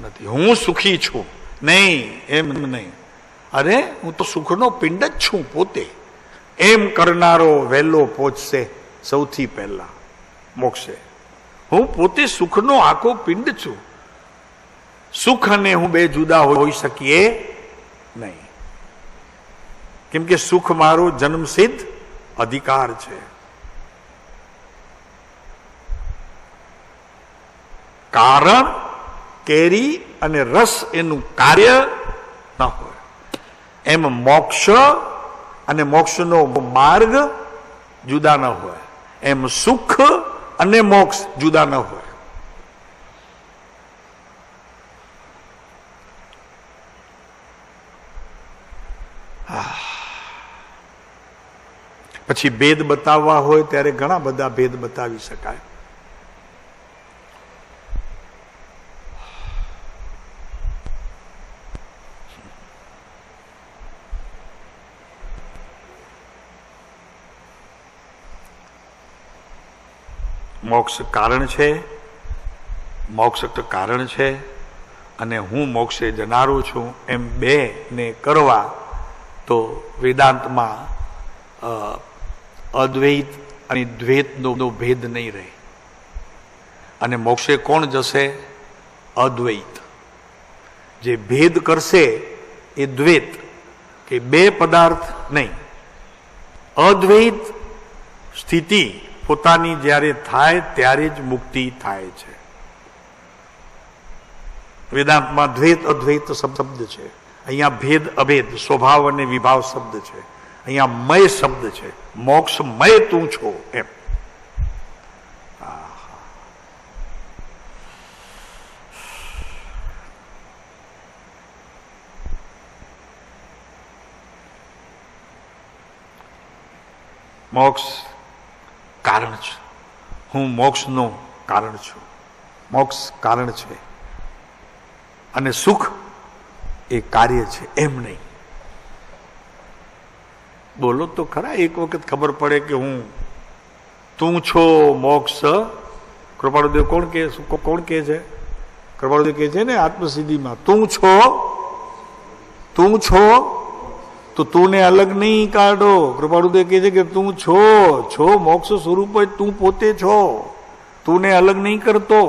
નથી. હું સુખી છું નહીં, એમ નહીં. અરે હું તો સુખનો પિંડ જ છું પોતે. એમ કરનારો વહેલો પહોંચશે સૌથી પહેલા મોક્ષે. હું પોતે સુખનો આખો પિંડ છું. સુખ અને હું બે જુદા હોઈ શકીએ નહીં, કેમ કે સુખ મારો જન્મસિદ્ધ અધિકાર છે. કારણ કેરી અને રસ એનું કાર્ય ન હોય, એમ મોક્ષ અને મોક્ષનો માર્ગ જુદા ન હોય, એમ સુખ અને મોક્ષ જુદા ન હોય. પછી ભેદ બતાવવા હોય ત્યારે ઘણા બધા ભેદ બતાવી શકાય. મોક્ષ કારણ છે, મોક્ષ કારણ છે અને હું મોક્ષે જનારો છું, એમ બે ને કરવા તો વેદાંતમાં અદ્વૈત અને દ્વૈતનો ભેદ નહીં રહે. અને મોક્ષે કોણ જશે? અદ્વૈત. જે ભેદ કરશે એ દ્વૈત, કે બે પદાર્થ નહીં. અદ્વૈત સ્થિતિ પોતાની જ્યારે થાય ત્યારે જ મુક્તિ થાય છે. વેદાંતમાં દ્વૈત અદ્વૈત શબ્દ છે. અહીંયા ભેદ અભેદ, સ્વભાવ અને વિભાવ શબ્દ છે. અહીંયા મય શબ્દ છે. મોક્ષ મય તું છો એમ. મોક્ષ કારણ છે. હું મોક્ષનો કારણ છું. મોક્ષ કારણ છે અને સુખ એ કાર્ય છે, એમ નહીં. બોલો તો ખરા, એક વખત ખબર પડે કે હું તું છો મોક્ષ. કૃપાળુદેવ કોણ કે છે? કૃપાળુદેવ કે છે ને આત્મસિદ્ધિમાં, તું છો તો તુંને અલગ નહીં કાઢો. કૃપાળુદેવ કહે છે કે તું છો મોક્ષ સ્વરૂપ જ તું પોતે છો, તુંને અલગ નહીં કરતો.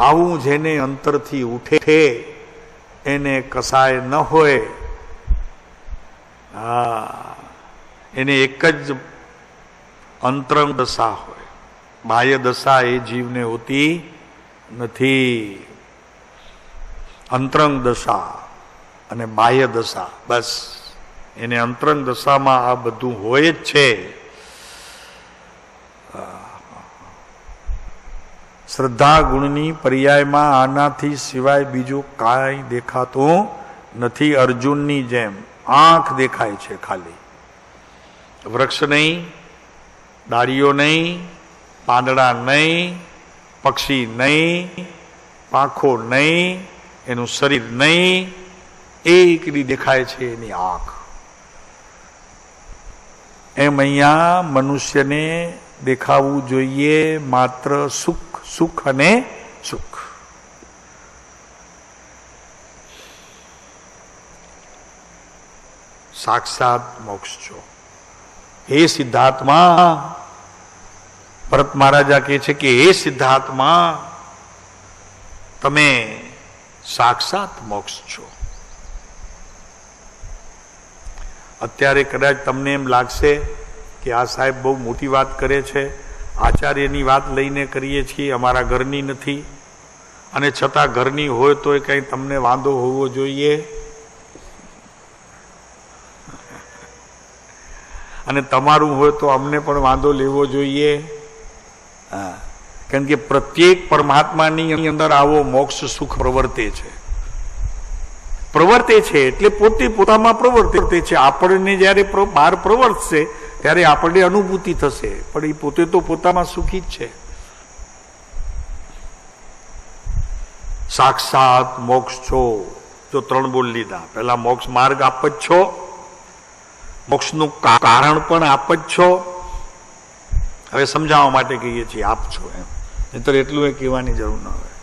આવું જેને અંતરથી ઉઠે એને કસાય ન હોય. એને એક જ અંતરંગ દશા હોય, બાહ્ય દશા એ જીવને હોતી નથી. અંતરંગ દશા અને બાહ્ય દશા, બસ એને અંતરંગ દશામાં આ બધું હોય જ છે. શ્રદ્ધા ગુણની પર્યાયમાં આનાથી સિવાય બીજું કાંઈ દેખાતું નથી. અર્જુનની જેમ આંખ દેખાય છે ખાલી, વૃક્ષ નહીં, ડાળીઓ નહીં, પાંદડા નહીં, પક્ષી નહીં, પાંખો નહીં, એનું શરીર નહીં, એકલી દેખાય છે એની આંખ. એમ અહીંયા મનુષ્યને દેખાવું જોઈએ માત્ર સુખ, સુખ અને સુખ. સાક્ષાત મોક્ષ છો. હે સિદ્ધાર્થમાં, ભરત મહારાજા કહે છે કે હે સિદ્ધાર્થમાં, તમે સાક્ષાત મોક્ષ છો. અત્યારે કદાચ તમને એમ લાગશે કે આ સાહેબ બહુ મોટી વાત કરે છે, આચાર્યની વાત લઈને કરીએ છીએ, અમારા ઘરની નથી, અને છતાં ઘરની હોય તો કંઈ તમને વાંધો હોવો જોઈએ. અને તમારું હોય તો અમને પણ વાંધો લેવો જોઈએ. કારણ કે પ્રત્યેક પરમાત્માની અંદર આવો મોક્ષ સુખ પ્રવર્તે છે. એટલે પોતે પોતામાં પ્રવર્તે છે. આપણને જયારે બહાર પ્રવર્તશે ત્યારે આપણને અનુભૂતિ થશે, પણ એ પોતે તો પોતામાં સુખી જ છે. સાક્ષાત મોક્ષ છો. જો 3 બોલ લીધા, પહેલા મોક્ષ માર્ગ આપ જ છો, મોક્ષનું કારણ પણ આપ જ છો. હવે સમજાવવા માટે કહીએ છીએ આપ છો એમ, નહીંતર એટલું એ કહેવાની જરૂર ન હોય.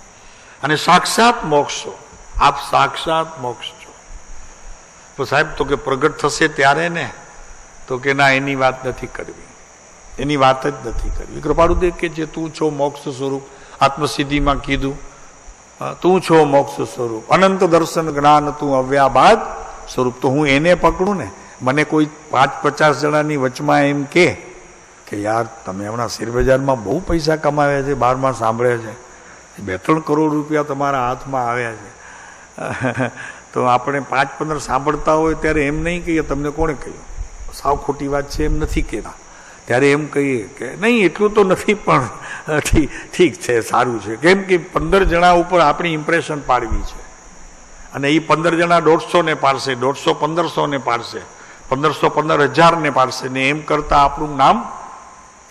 અને સાક્ષાત મોક્ષ છો, આપ સાક્ષાત મોક્ષ છો. તો સાહેબ તો કે પ્રગટ થશે ત્યારે ને, તો કે ના, એની વાત નથી કરવી, એની વાત જ નથી કરવી. કૃપાળુદેવ કે જે તું છો મોક્ષ સ્વરૂપ, આત્મસિદ્ધિમાં કીધું તું છો મોક્ષ સ્વરૂપ, અનંત દર્શન જ્ઞાન તું અવ્યાબાદ સ્વરૂપ. તો હું એને પકડું ને. મને કોઈ 5-50 જણાની વચમાં એમ કે યાર તમે હમણાં શેરબજારમાં બહુ પૈસા કમાવ્યા છે, બહારમાં સાંભળે છે, 2-3 કરોડ રૂપિયા તમારા હાથમાં આવ્યા છે, તો આપણે 5-15 સાંભળતા હોય ત્યારે એમ નહીં કહીએ તમને કોણે કહ્યું, સાવ ખોટી વાત છે એમ નથી કહેતા. ત્યારે એમ કહીએ કે નહીં એટલું તો નથી, પણ ઠીક છે, સારું છે. કેમ કે 15 જણા ઉપર આપણી ઇમ્પ્રેશન પાડવી છે, અને એ 15 જણા 150 ને પાડશે, 150 1500 ને પાડશે, 1500 15,000 ને પાડશે ને, એમ કરતા આપણું નામ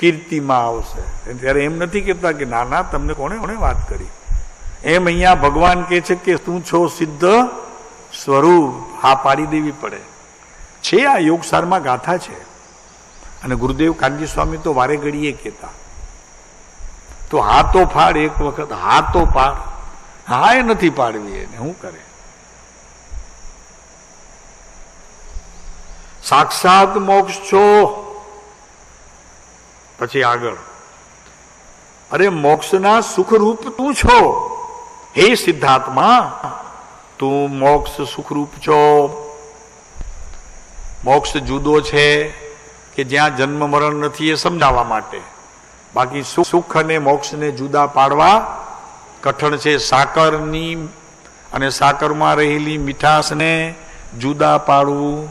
કીર્તિમાં આવશે. ત્યારે એમ નથી કહેતા કે ના ના તમને કોણે વાત કરી. એમ અહીંયા ભગવાન કહે છે કે તું છો સિદ્ધ સ્વરૂપ. હા પાડી દેવી પડે છે. આ યોગસારમાં ગાથા છે. અને ગુરુદેવ કાનજી સ્વામી તો વારે ઘડીએ કહેતા, તો હા તો ફાડ એક વખત, હા તો પાડ. હા એ નથી પાડવી, એને શું કરે. સાક્ષાત મોક્ષ છો. પછી આગળ, અરે મોક્ષના સુખરૂપ તું છો હે સિદ્ધાત્મા, તું મોક્ષ સુખરૂપ છો. મોક્ષ જુદો છે કે જ્યાં જન્મ મરણ નથી એ સમજાવવા માટે. બાકી સુખ અને મોક્ષને જુદા પાડવા કઠણ છે. સાકરની અને સાકરમાં રહેલી મીઠાશને જુદા પાડવું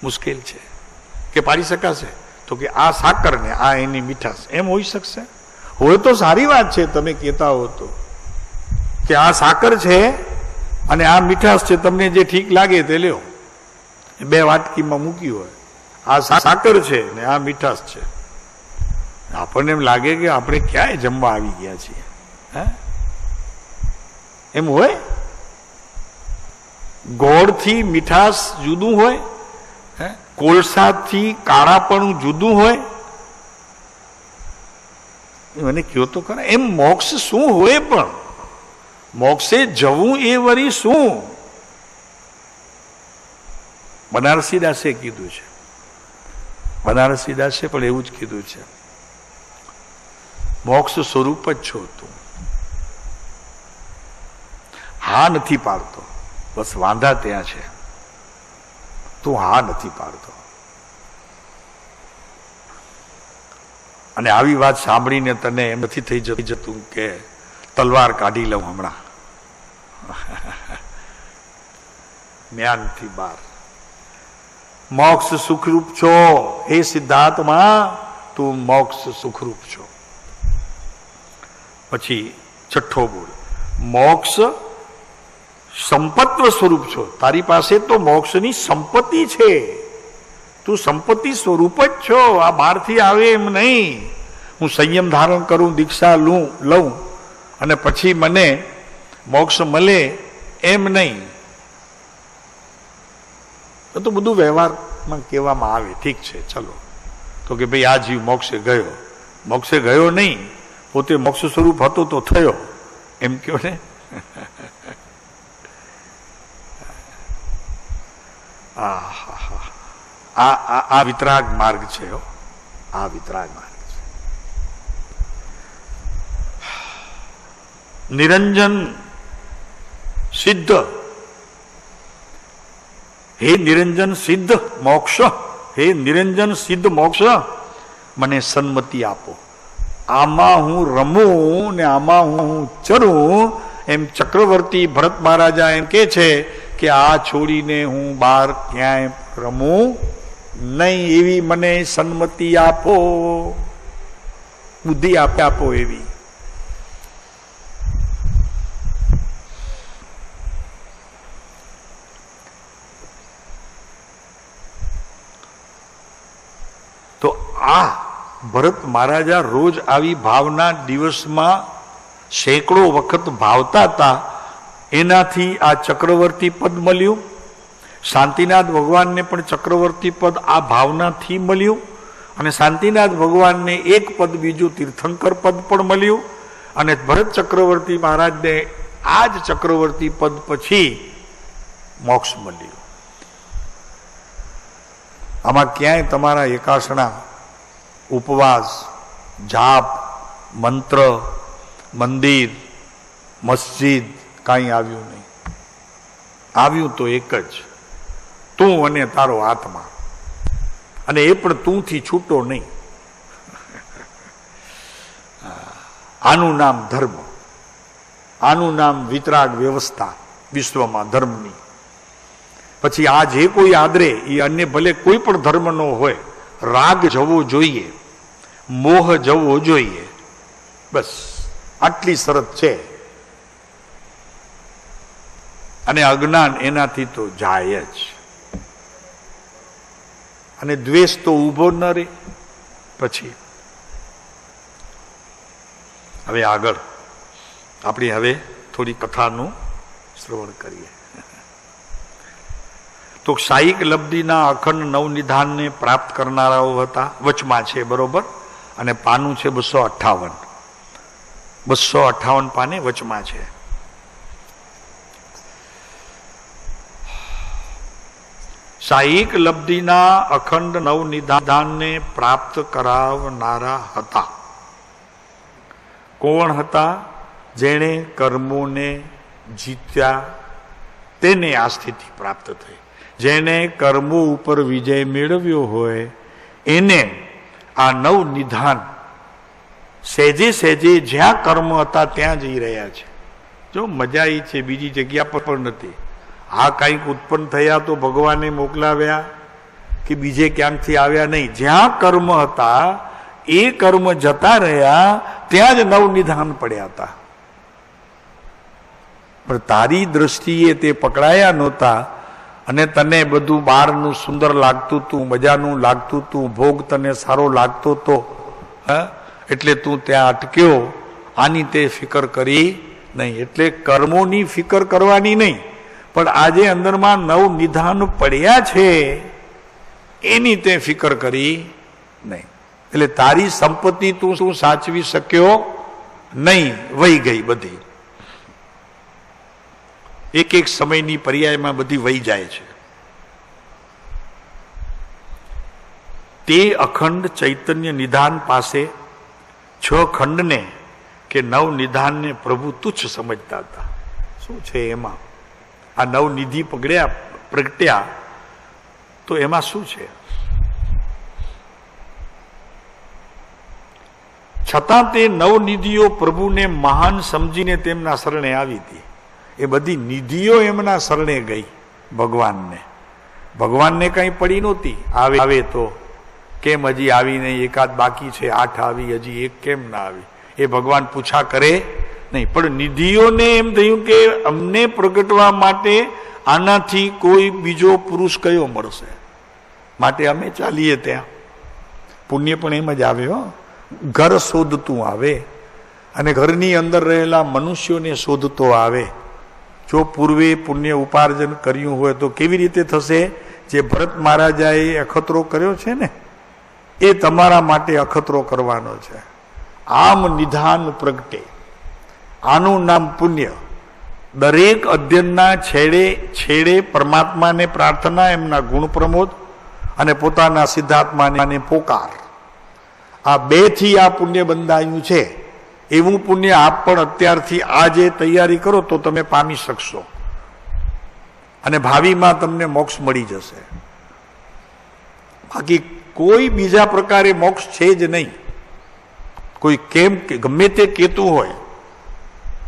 મુશ્કેલ છે. કે પાડી શકાશે? તો કે આ સાકર ને આ એની મીઠાશ એમ હોઈ શકશે? હોય તો સારી વાત છે, તમે કહેતા હો તો કે આ સાકર છે અને આ મીઠાશ છે, તમને જે ઠીક લાગે તે લ્યો. 2 વાટકીમાં મૂકી હોય, આ સાકર છે ને આ મીઠાશ છે. આપણને એમ લાગે કે આપણે ક્યાંય જમવા આવી ગયા છીએ. હે એમ હોય? ગોળથી મીઠાશ જુદું હોય, કોલસાથી કાળાપણું જુદું હોય. મને કયો તો ખરા, એમ મોક્ષ શું હોય? પણ મોક્ષે જવું એ વળી શું? બનારસી દાસે કીધું છે, બનારસી દાસે પણ એવું જ કીધું છે, મોક્ષ સ્વરૂપ જ છો તું. હા નથી પાડતો, બસ વાંધા ત્યાં છે. તું હા નથી પાડતો. અને આવી વાત સાંભળીને તને એમ નથી થઈ જતું કે તલવાર કાઢી લઉં હમણાં જ્ઞાનથી બહાર. મોક્ષ સુખરૂપ છો હે સિદ્ધાર્થમાં, તું મોક્ષ સુખરૂપ છો. પછી 6થો બોલ, મોક્ષ સંપત્વ સ્વરૂપ છો. તારી પાસે તો મોક્ષની સંપત્તિ છે, તું સંપત્તિ સ્વરૂપ જ છો. આ બહારથી આવે એમ નહીં. હું સંયમ ધારણ કરું, દીક્ષા લઉં અને પછી મને મોક્ષ મળે એમ નહીં. તો બધું વ્યવહારમાં કહેવામાં આવે, ઠીક છે ચલો, તો કે ભાઈ આ જીવ મોક્ષે ગયો નહીં, પોતે મોક્ષ સ્વરૂપ હતો તો થયો એમ કહો ને. આ વિતરાગ માર્ગ છે. આ વિતરાગ માર્ગ છે. નિરંજન સિદ્ધ, હે નિરંજન સિદ્ધ મોક્ષ, હે નિરંજન સિદ્ધ મોક્ષ, મને સન્મતિ આપો. આમાં હું રમું ને આમાં હું ચરું. એમ ચક્રવર્તી ભરત મહારાજા એમ કે છે કે આ છોડીને હું બહાર ક્યાંય રમું નહીં, એવી મને સન્મતિ આપો, બુદ્ધિ આપો એવી. તો આ ભરત મહારાજા રોજ આવી ભાવના દિવસમાં સેંકડો વખત ભાવતા હતા. એનાથી આ ચક્રવર્તી પદ મળ્યું. શાંતિનાથ ભગવાનને પણ ચક્રવર્તી પદ આ ભાવનાથી મળ્યું, અને શાંતિનાથ ભગવાનને એક પદ બીજું તીર્થંકર પદ પણ મળ્યું, અને ભરત ચક્રવર્તી મહારાજને આ જ ચક્રવર્તી પદ પછી મોક્ષ મળ્યું. આમાં ક્યાંય તમારા એકાસણા, ઉપવાસ, જાપ, મંત્ર, મંદિર, મસ્જિદ કાંઈ આવ્યું નહીં. આવ્યું તો એક જ, તું અને તારો આત્મા, અને એ પણ તુંથી છૂટો નહીં. આનું નામ ધર્મ, આનું નામ વિતરાગ વ્યવસ્થા વિશ્વમાં ધર્મની. પછી આ જે કોઈ આદરે એ અન્ય ભલે કોઈ પણ ધર્મનો હોય, રાગ જવો જોઈએ, મોહ જવો જોઈએ, બસ આટલી શરત છે. અને અજ્ઞાન એનાથી તો જાય જ, અને દ્વેષ તો ઊભો ન રહે. પછી હવે આગળ આપણે હવે થોડી કથાનું શ્રવણ કરીએ. તો શાયિક લબ્ધિના અખંડ નવનિધાનને પ્રાપ્ત કરનારાઓ હતા, વચમાં છે બરોબર, અને પાનું છે 258. 258 પાને વચમાં છે. શાયિક લબ્ધિના અખંડ નવનિધાનને પ્રાપ્ત કરાવનારા હતા. કોણ હતા? જેણે કર્મોને જીત્યા તેને આ સ્થિતિ પ્રાપ્ત થઈ. જેને કર્મો ઉપર વિજય મેળવ્યો હોય એને આ નવનિધાન સહેજે સહેજે જ્યાં કર્મ હતા ત્યાં જઈ રહ્યા છે. જો મજા એ છે, બીજી જગ્યા પર પણ નથી. આ કંઈક ઉત્પન્ન થયા તો ભગવાને મોકલાવ્યા કે બીજે ક્યાંકથી આવ્યા નહીં. જ્યાં કર્મ હતા એ કર્મ જતા રહ્યા, ત્યાં જ નવનિધાન પડ્યા હતા. પણ તારી દ્રષ્ટિએ તે પકડાયા નહોતા, અને તને બધું બહારનું સુંદર લાગતું તું, મજાનું લાગતું તું, ભોગ તને સારો લાગતો તો, એટલે તું ત્યાં અટક્યો. આની તે ફિકર કરી નહીં. એટલે કર્મોની ફિકર કરવાની નહીં, પણ આજે અંદરમાં નવનિધાન પડ્યા છે એની તે ફિકર કરી નહીં. એટલે તારી સંપત્તિ તું શું સાચવી શક્યો નહીં, વહી ગઈ બધી. એક એક સમયની પર્યાયમાં બધી વહી જાય છે. તે અખંડ ચૈતન્ય નિધાન પાસે 6 ખંડને કે નવ નિધાનને પ્રભુ તુચ્છ સમજતા હતા. શું છે એમાં? આ નવનિધિ પ્રગટ્યા તો એમાં શું છે? છતાં તે નવનિધિઓ પ્રભુને મહાન સમજીને તેમના શરણે આવી હતી. એ બધી નિધિઓ એમના શરણે ગઈ ભગવાનને. ભગવાનને કંઈ પડી નહોતી. આવે તો કેમ હજી આવી નહીં, એકાદ બાકી છે, 8 આવી, હજી એક કેમ ના આવી, એ ભગવાન પૂછા કરે નહીં. પણ નિધિઓને એમ થયું કે અમને પ્રગટવા માટે આનાથી કોઈ બીજો પુરુષ કયો મળશે, માટે અમે ચાલીએ ત્યાં. પુણ્ય પણ એમ જ આવે હો, ઘર શોધતું આવે, અને ઘરની અંદર રહેલા મનુષ્યોને શોધતો આવે. જો પૂર્વે પુણ્ય ઉપાર્જન કર્યું હોય તો કેવી રીતે થશે? જે ભરત મહારાજાએ અખતરો કર્યો છે ને, એ તમારા માટે અખતરો કરવાનો છે. આમ નિધાન પ્રગટે, આનું નામ પુણ્ય. દરેક અધ્યયનના છેડે પરમાત્માને પ્રાર્થના, એમના ગુણ પ્રમોદ અને પોતાના સિદ્ધાત્માને પોકાર. આ 2 થી આ પુણ્ય બંધાયું છે. એવું પુણ્ય આપ પણ અત્યારથી આજે તૈયારી કરો તો તમે પામી શકશો, અને ભાવિમાં તમને મોક્ષ મળી જશે. બાકી કોઈ બીજા પ્રકારે મોક્ષ છે જ નહીં. કોઈ કેમ ગમે તે કહેતું હોય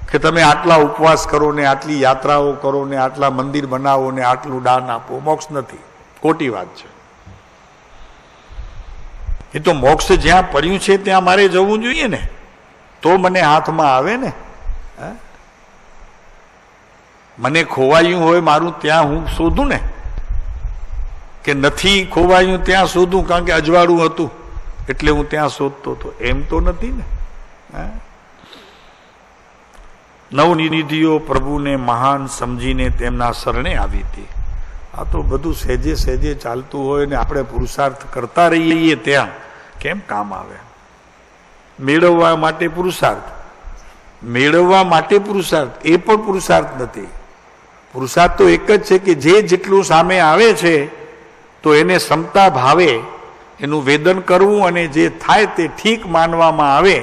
કે તમે આટલા ઉપવાસ કરો ને, આટલી યાત્રાઓ કરો ને, આટલા મંદિર બનાવો ને, આટલું દાન આપો, મોક્ષ નથી. ખોટી વાત છે. એ તો મોક્ષ જ્યાં પડ્યું છે ત્યાં મારે જવું જોઈએ ને, તો મને હાથમાં આવે ને. મને ખોવાયું હોય મારું ત્યાં હું શોધું ને, કે નથી ખોવાયું ત્યાં શોધું કારણ કે અજવાળું હતું એટલે હું ત્યાં શોધતો હતો, એમ તો નથી ને. નવનિધિઓ પ્રભુને મહાન સમજીને તેમના શરણે આવી હતી. આ તો બધું સહેજે સહેજે ચાલતું હોય ને આપણે પુરુષાર્થ કરતા રહીએ ત્યાં કેમ કામ આવે? મેળવવા માટે પુરુષાર્થ, મેળવવા માટે પુરુષાર્થ, એ પણ પુરુષાર્થ નથી. પુરુષાર્થ તો એક જ છે કે જે જેટલું સામે આવે છે તો એને ક્ષમતા ભાવે એનું વેદન કરવું, અને જે થાય તે ઠીક માનવામાં આવે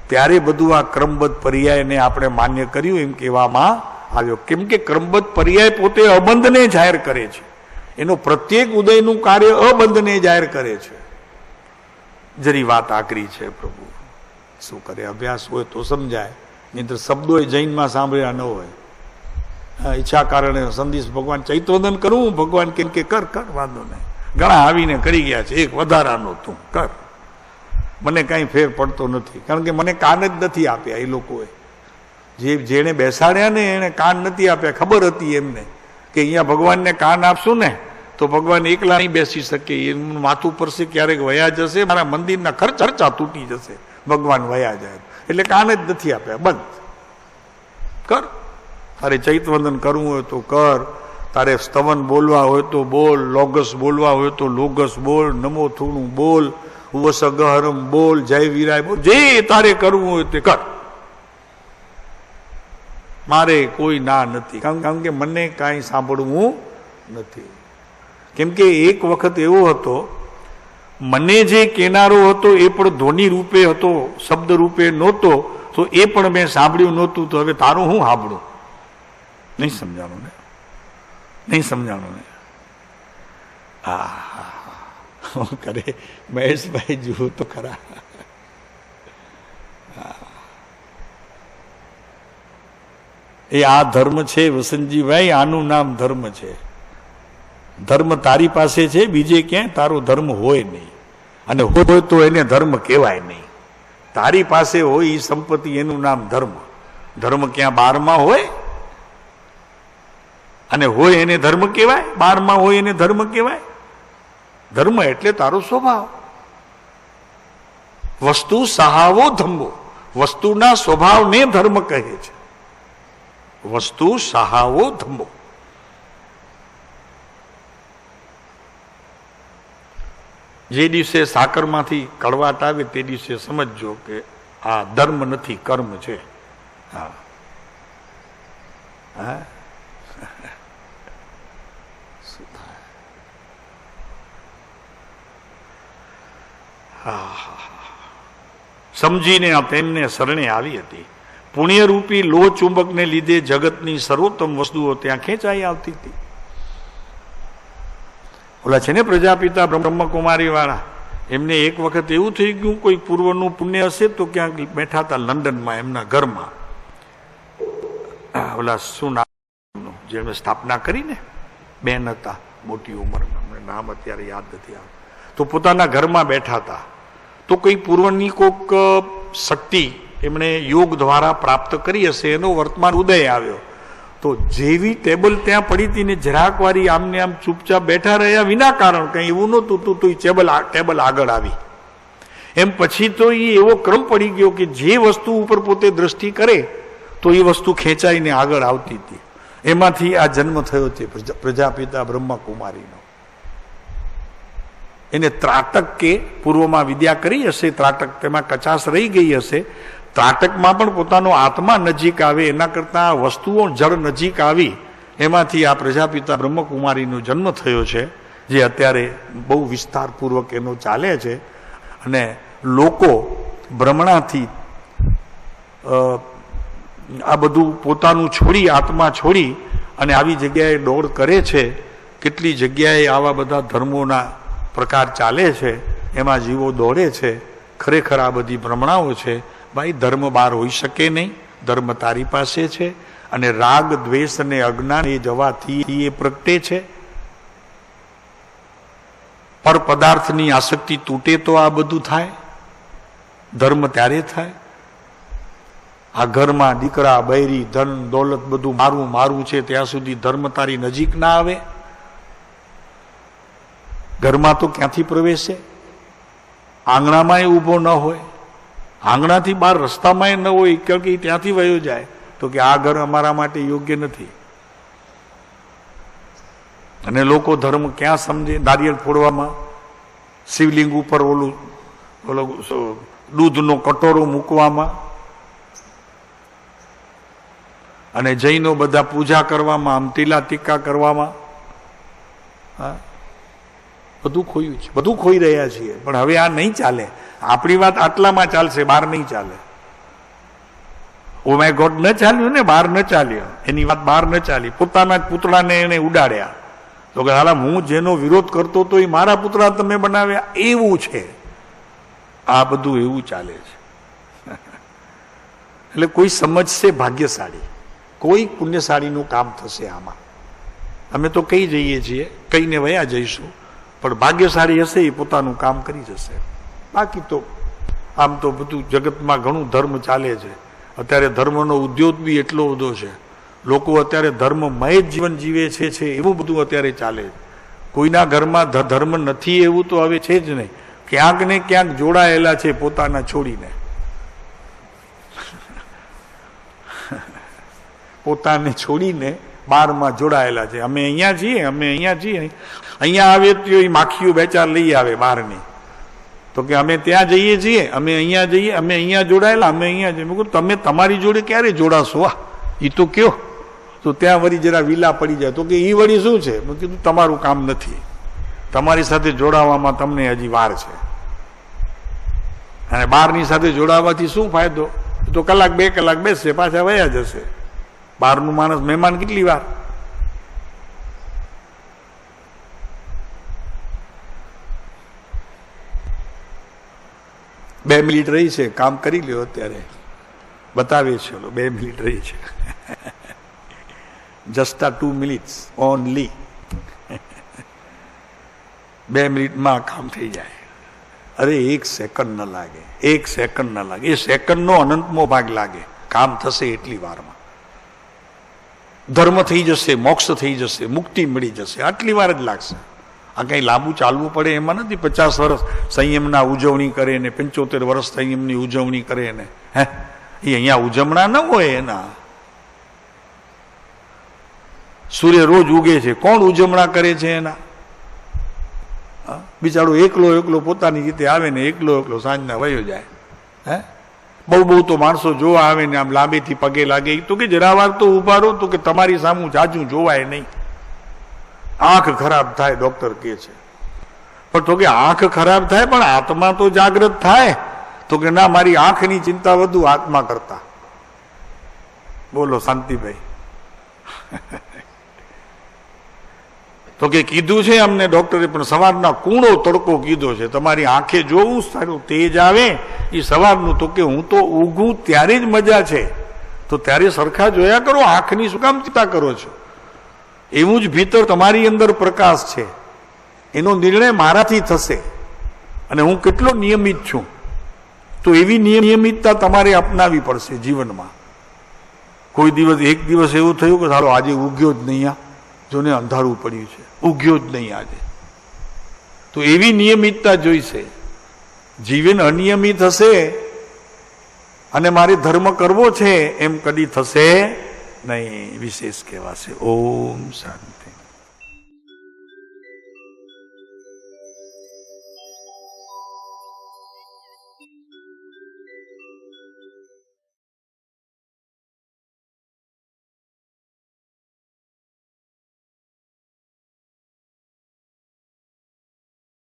ત્યારે બધું આ ક્રમબદ્ધ પર્યાયને આપણે માન્ય કર્યું એમ કહેવામાં આવ્યો. કેમ કે ક્રમબદ્ધ પર્યાય પોતે અબંધને જાહેર કરે છે, એનો પ્રત્યેક ઉદયનું કાર્ય અબંધને જાહેર કરે છે. જરી વાત આકરી છે પ્રભુ, શું કરે? અભ્યાસ હોય તો સમજાય, નહીં તો શબ્દો જૈનમાં સાંભળ્યા ન હોય. ઈચ્છા કારણે સંદેશ ભગવાન ચૈતવદન કરવું, ભગવાન કેમ કે કર કર, વાંધો નહીં. ઘણા આવીને કરી ગયા છે, એક વધારાનો તું કર, મને કાંઈ ફેર પડતો નથી. કારણ કે મને કાન જ નથી આપ્યા એ લોકોએ. જેણે બેસાડ્યા ને એને કાન નથી આપ્યા. ખબર હતી એમને કે અહીંયા ભગવાનને કાન આપશું ને તો ભગવાન એકલા નહીં બેસી શકે, એનું માથું પરસે ક્યારેક વયા જશે, મારા મંદિરના ખર્ચા તૂટી જશે ભગવાન વયા જાય. એટલે કાન જ નથી આપ્યા. બંધ કર, તારે ચૈતવંદન કરવું હોય તો કર, તારે સ્તવન બોલવા હોય તો બોલ, લોગસ બોલવા હોય તો લોગસ બોલ, નમો થોડું બોલ, ઉવસગહરમ બોલ, જય વીરાય બોલ, જે તારે કરવું હોય તે કર, મારે કોઈ ના નથી. કારણ કે મને કાંઈ સાંભળવું નથી. કેમ કે એક વખત એવો હતો, મને જે કેનારો હતો એ પણ ધ્વનિ રૂપે હતો, શબ્દ રૂપે નહોતો, તો એ પણ મેં સાંભળ્યું નહોતું. તો હવે તારું હું સાંભળું? નહીં સમજાણું ને, નહીં સમજાણું ને. હા કરે મહેશભાઈ, જુઓ તો ખરા. એ આ ધર્મ છે વસંતજીભાઈ, આનું નામ ધર્મ છે. ધર્મ તારી પાસે છે, બીજે ક્યાંય તારો ધર્મ હોય નહીં, અને હોય તો એને ધર્મ કહેવાય નહીં. તારી પાસે હોય એ સંપત્તિ, એનું નામ ધર્મ. ધર્મ ક્યાં બારમાં હોય, અને હોય એને ધર્મ કહેવાય, બારમાં હોય એને ધર્મ કહેવાય. ધર્મ એટલે તારો સ્વભાવ. વસ્તુ સહાવો ધમ્મો, વસ્તુના સ્વભાવને ધર્મ કહે છે. વસ્તુ સહાવો ધમ્મો. જે દિવસે સાકરમાંથી કડવાટ આવે તે દિવસે સમજજો કે આ ધર્મ નથી, કર્મ છે. હા હા, શું થાય? સમજીને તેમને શરણે આવી હતી. પુણ્યરૂપી લોહ ચુંબકને લીધે જગતની સર્વોત્તમ વસ્તુઓ ત્યાં ખેંચાઈ આવતી હતી. ઓલા છે ને પ્રજાપિતા બ્રહ્મકુમારી વાળા, એમને એક વખત એવું થઈ ગયું, કોઈ પૂર્વનું પુણ્ય હશે તો ક્યાંક બેઠા હતા લંડનમાં એમના ઘરમાં. ઓલા શું નામ જેમને સ્થાપના કરીને બેન હતા, મોટી ઉંમરમાં, નામ અત્યારે યાદ નથી આવતું. તો પોતાના ઘરમાં બેઠા હતા. તો કોઈ પૂર્વની કોઈક શક્તિ એમણે યોગ દ્વારા પ્રાપ્ત કરી હશે, એનો વર્તમાન ઉદય આવ્યો. તો જેવી ટેબલ ત્યાં પડી હતી ને જરાક વારી આમને આમ ચૂપચાપ બેઠા રહ્યા, વિના કારણ કંઈ એવું નહોતું, તો એ ટેબલ આગળ આવી. એમ પછી તો એ એવો ક્રમ પડી ગયો કે જે વસ્તુ ઉપર પોતે દ્રષ્ટિ કરે તો એ વસ્તુ ખેંચાઈને આગળ આવતી હતી. એમાંથી આ જન્મ થયો છે પ્રજાપિતા બ્રહ્મકુમારીનો. એને ત્રાટક કે પૂર્વમાં વિદ્યા કરી હશે, ત્રાટક તેમાં કચાશ રહી ગઈ હશે. ત્રાટકમાં પણ પોતાનો આત્મા નજીક આવે એના કરતાં વસ્તુઓ જળ નજીક આવી, એમાંથી આ પ્રજાપિતા બ્રહ્મકુમારીનો જન્મ થયો છે, જે અત્યારે બહુ વિસ્તારપૂર્વક એનો ચાલે છે. અને લોકો ભ્રમણાથી આ બધું પોતાનું છોડી, આત્મા છોડી અને આવી જગ્યાએ દોડ કરે છે. કેટલી જગ્યાએ આવા બધા ધર્મોના પ્રકાર ચાલે છે, એમાં જીવો દોડે છે. ખરેખર આ બધી ભ્રમણાઓ છે. ભાઈ, ધર્મ બહાર હોઈ શકે નહીં, ધર્મ તારી પાસે છે. અને રાગ, દ્વેષ અને અજ્ઞાન એ જવાથી એ પ્રગટે છે. પર પદાર્થની આસક્તિ તૂટે તો આ બધું થાય. ધર્મ ત્યારે થાય. આ ઘરમાં દીકરા, બૈરી, ધન, દોલત બધું મારું મારું છે ત્યાં સુધી ધર્મ તારી નજીક ના આવે. ઘરમાં તો ક્યાંથી પ્રવેશે? આંગણામાં ઊભો ન હોય, આંગણાથી બહાર રસ્તામાં ન હોય, કારણ કે ત્યાંથી વયો જાય તો કે આ ઘર અમારા માટે યોગ્ય નથી. અને લોકો ધર્મ ક્યાં સમજે? નારિયેળ ફોડવામાં, શિવલિંગ ઉપર ઓલો દૂધનો કટોરો મૂકવામાં, અને જૈનો બધા પૂજા કરવામાં, આમ તિલા ટીકા કરવામાં. હા, બધું ખોયું છે, બધું ખોઈ રહ્યા છીએ. પણ હવે આ નહીં ચાલે. આપણી વાત આટલામાં ચાલશે, બહાર નહીં ચાલે. ઓ માય ગોડ ન ચાલ્યું ને, બહાર ન ચાલ્યો, એની વાત બહાર ન ચાલી. પોતાના જ પુતળાને એને ઉડાડ્યા. તો કે હાલા હું જેનો વિરોધ કરતો હતો એ મારા પુતળા તમે બનાવ્યા, એવું છે. આ બધું એવું ચાલે છે. એટલે કોઈ સમજશે ભાગ્યશાળી, કોઈ પુણ્યશાળીનું કામ થશે આમાં. અમે તો કહી જઈએ છીએ, કહીને વયા જઈશું, પણ ભાગ્યશાળી હશે એ પોતાનું કામ કરી જશે. બાકી તો આમ તો બધું જગતમાં ઘણું ધર્મ ચાલે છે. અત્યારે ધર્મનો ઉદ્યોગ બી એટલો બધો છે. લોકો અત્યારે ધર્મમય જ જીવન જીવે છે એવું બધું અત્યારે ચાલે છે. કોઈના ઘરમાં ધર્મ નથી એવું તો હવે છે જ નહીં. ક્યાંક ને ક્યાંક જોડાયેલા છે પોતાના છોડીને, પોતાને છોડીને બહારમાં જોડાયેલા છે. અમે અહીંયા છીએ, અમે અહીંયા છીએ. અહીંયા આવે તો એ માખીઓ બે ચાર લઈ આવે બહારની, તો કે અમે ત્યાં જઈએ છીએ, અમે અહીંયા જઈએ, અમે અહીંયા જોડાયેલા, અમે અહીંયા જઈએ. મેં કહ્યું તમે તમારી જોડે ક્યારે જોડાશો? એ તો કયો. તો ત્યાં વળી જરા વિલા પડી જાય. તો કે એ વળી શું છે? મેં કીધું તમારું કામ નથી, તમારી સાથે જોડાવામાં તમને હજી વાર છે. અને બહારની સાથે જોડાવાથી શું ફાયદો? તો કલાક બે કલાક બેસશે, પાછા વયા જશે. બહારનું માણસ મહેમાન કેટલી વાર? બે મિનિટ રહી છે, કામ કરી લ્યો. અત્યારે બતાવે છે 2 મિનિટ રહી છે. Just 2 minutes only. 2 મિનિટમાં કામ થઈ જાય. અરે 1 સેકન્ડ ન લાગે, 1 સેકન્ડ ન લાગે. એ સેકન્ડનો અનંતમો ભાગ લાગે. કામ થશે એટલી વારમાં. ધર્મ થઈ જશે, મોક્ષ થઈ જશે, મુક્તિ મળી જશે, આટલી વાર જ લાગશે. આ કંઈ લાંબુ ચાલવું પડે એમાં નથી. 50 વર્ષ સંયમના ઉજવણી કરે ને 75 વર્ષ સંયમની ઉજવણી કરે ને, હે, એ અહીંયા ઉજવણા ન હોય એના. સૂર્ય રોજ ઉગે છે, કોણ ઉજવણા કરે છે એના? બિચારો એકલો એકલો પોતાની રીતે આવે ને એકલો એકલો સાંજના વયો જાય. હે, બહુ તો માણસો જોવા આવે ને આમ લાંબેથી પગે લાગે. તો કે જરા વાર તો ઉભા રહો, તો કે તમારી સામું જાજુ જોવાય નહીં, આંખ ખરાબ થાય, ડોક્ટર કહે છે. પણ તો કે આંખ ખરાબ થાય પણ આત્મા તો જાગૃત થાય. તો કે ના, મારી આંખની ચિંતા વધુ આત્મા કરતા. બોલો શાંતિભાઈ. તો કે કીધું છે અમને ડોક્ટરે, પણ સવારના કૂણો તડકો કીધો છે. તમારી આંખે જોવું સારું તેજ આવે એ સવારનું. તો કે હું તો ઊંઘું ત્યારે જ મજા છે, તો ત્યારે સરખા જોયા કરો. આંખની શું કામ ચિંતા કરો છો? એવું જ ભીતર તમારી અંદર પ્રકાશ છે. એનો નિર્ણય મારાથી થશે અને હું કેટલો નિયમિત છું. તો એવી નિયમિતતા તમારે અપનાવી પડશે જીવનમાં. કોઈ દિવસ એક દિવસ એવું થયું કે સારો આજે ઉગ્યો જ નહીં, આ જોને અંધારું પડ્યું છે, ઉગ્યો જ નહીં આજે. તો એવી નિયમિતતા જોઈશે. જીવન અનિયમિત હશે અને મારે ધર્મ કરવો છે એમ કદી થશે નહીં. વિશેષ કહેવાશે. ઓમ શાંતિ.